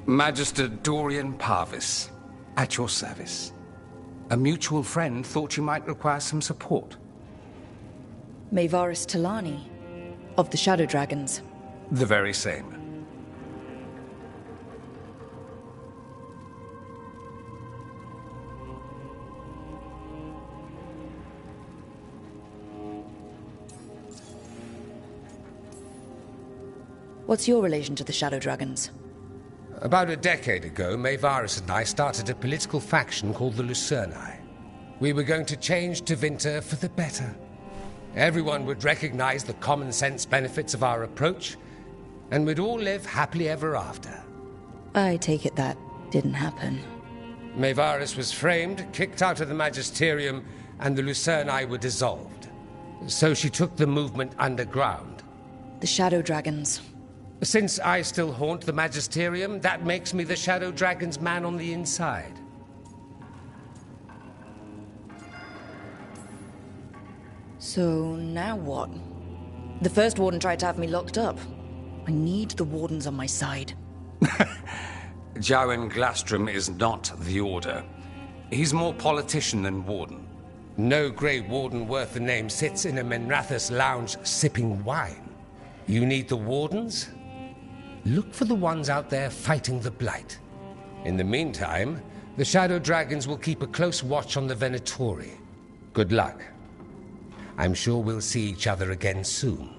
Magister Dorian Parvis, at your service. A mutual friend thought you might require some support. Maevaris Talani, of the Shadow Dragons. The very same. What's your relation to the Shadow Dragons? About a decade ago, Maevaris and I started a political faction called the Lucerni. We were going to change Tevinter for the better. Everyone would recognize the common sense benefits of our approach, and we'd all live happily ever after. I take it that didn't happen. Maevaris was framed, kicked out of the Magisterium, and the Lucerni were dissolved. So she took the movement underground. The Shadow Dragons. Since I still haunt the Magisterium, that makes me the Shadow Dragon's man on the inside. So now what? The first Warden tried to have me locked up. I need the Wardens on my side. Jowen Glastrom is not the Order. He's more politician than Warden. No Grey Warden worth the name sits in a Menrathus lounge sipping wine. You need the Wardens? Look for the ones out there fighting the Blight. In the meantime, the Shadow Dragons will keep a close watch on the Venatori. Good luck. I'm sure we'll see each other again soon.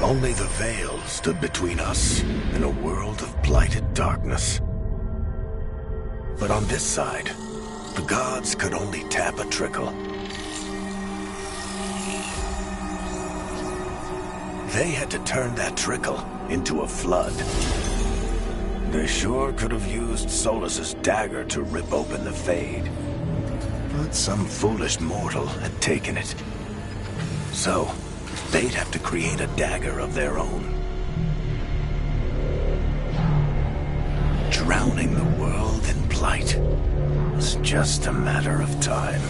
Only the Veil stood between us and a world of blighted darkness. But on this side, the gods could only tap a trickle. They had to turn that trickle into a flood. They sure could have used Solus's dagger to rip open the Fade. But some foolish mortal had taken it. So, they'd have to create a dagger of their own. Drowning the world in blight was just a matter of time.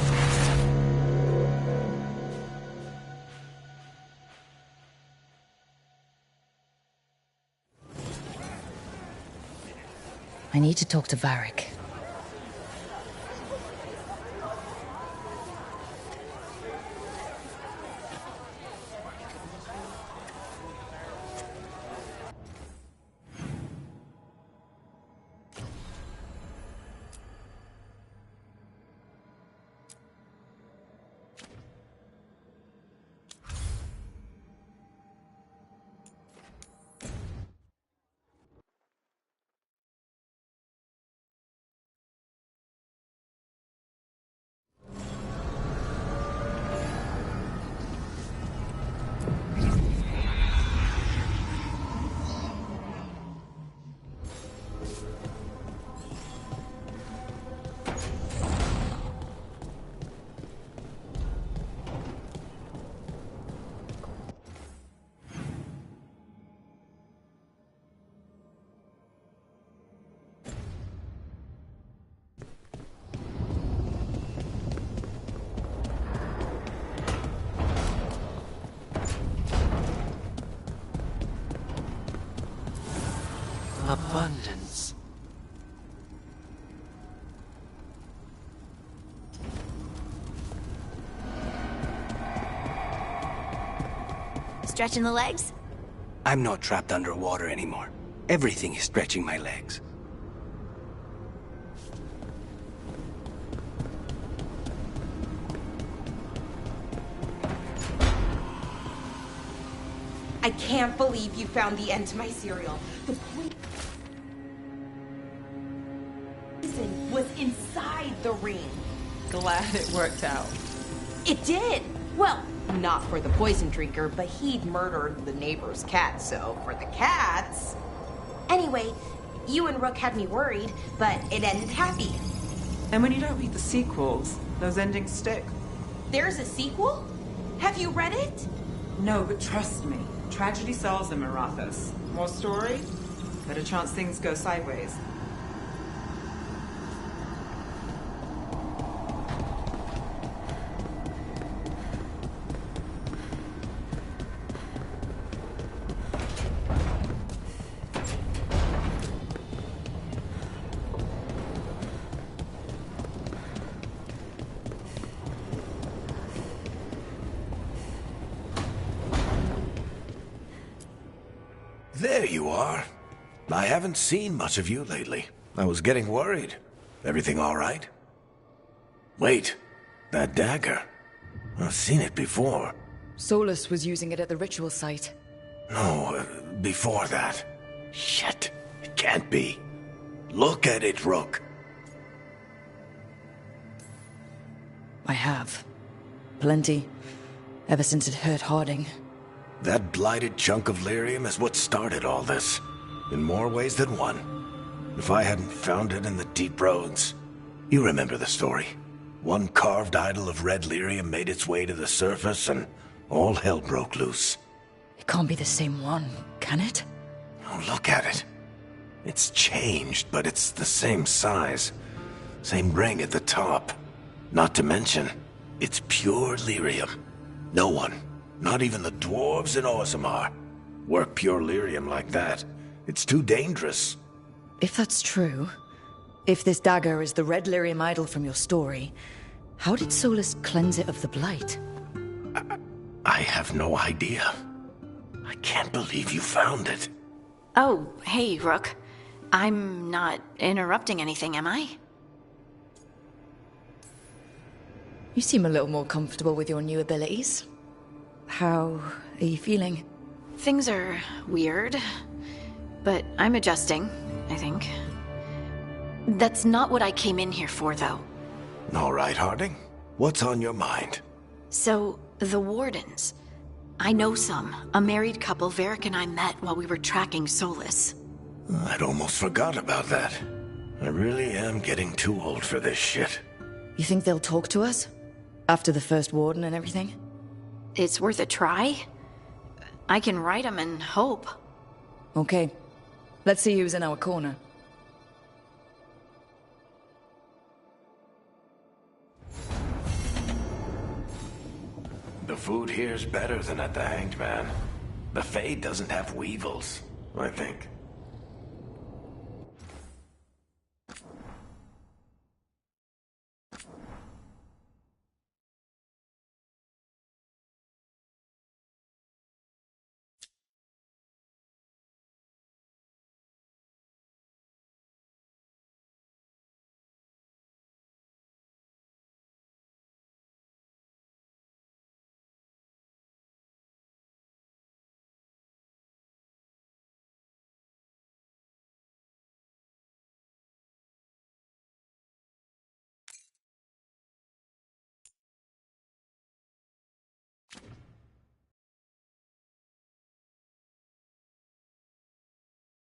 I need to talk to Varric. Abundance. Stretching the legs? I'm not trapped underwater anymore. Everything is stretching my legs. I can't believe you found the end to my cereal. The poison was inside the ring. Glad it worked out. It did. Well, not for the poison drinker, but he'd murdered the neighbor's cat, so for the cats... Anyway, you and Rook had me worried, but it ended happy. And when you don't read the sequels, those endings stick. There's a sequel? Have you read it? No, but trust me. Tragedy sells in Marathas. More story? Better chance things go sideways. There you are. I haven't seen much of you lately. I was getting worried. Everything all right? Wait, that dagger. I've seen it before. Solus was using it at the ritual site. No, before that. Shit, it can't be. Look at it, Rook. I have. Plenty. Ever since it hurt Harding. That blighted chunk of lyrium is what started all this. In more ways than one. If I hadn't found it in the deep roads... You remember the story. One carved idol of red lyrium made its way to the surface and all hell broke loose. It can't be the same one, can it? Oh, look at it. It's changed, but it's the same size. Same ring at the top. Not to mention, it's pure lyrium. No one, not even the dwarves in Orzammar, work pure lyrium like that. It's too dangerous. If that's true, if this dagger is the red lyrium idol from your story, how did Solus cleanse it of the blight? I have no idea. I can't believe you found it. Oh, hey, Rook. I'm not interrupting anything, am I? You seem a little more comfortable with your new abilities. How are you feeling? Things are weird, but I'm adjusting, I think. That's not what I came in here for, though. All right, Harding. What's on your mind? So, the Wardens. I know some. A married couple Varric and I met while we were tracking Solus. I'd almost forgot about that. I really am getting too old for this shit. You think they'll talk to us? After the first warden and everything? It's worth a try. I can write them and hope. Okay. Let's see who's in our corner. The food here's better than at the Hanged Man. The Fade doesn't have weevils, I think.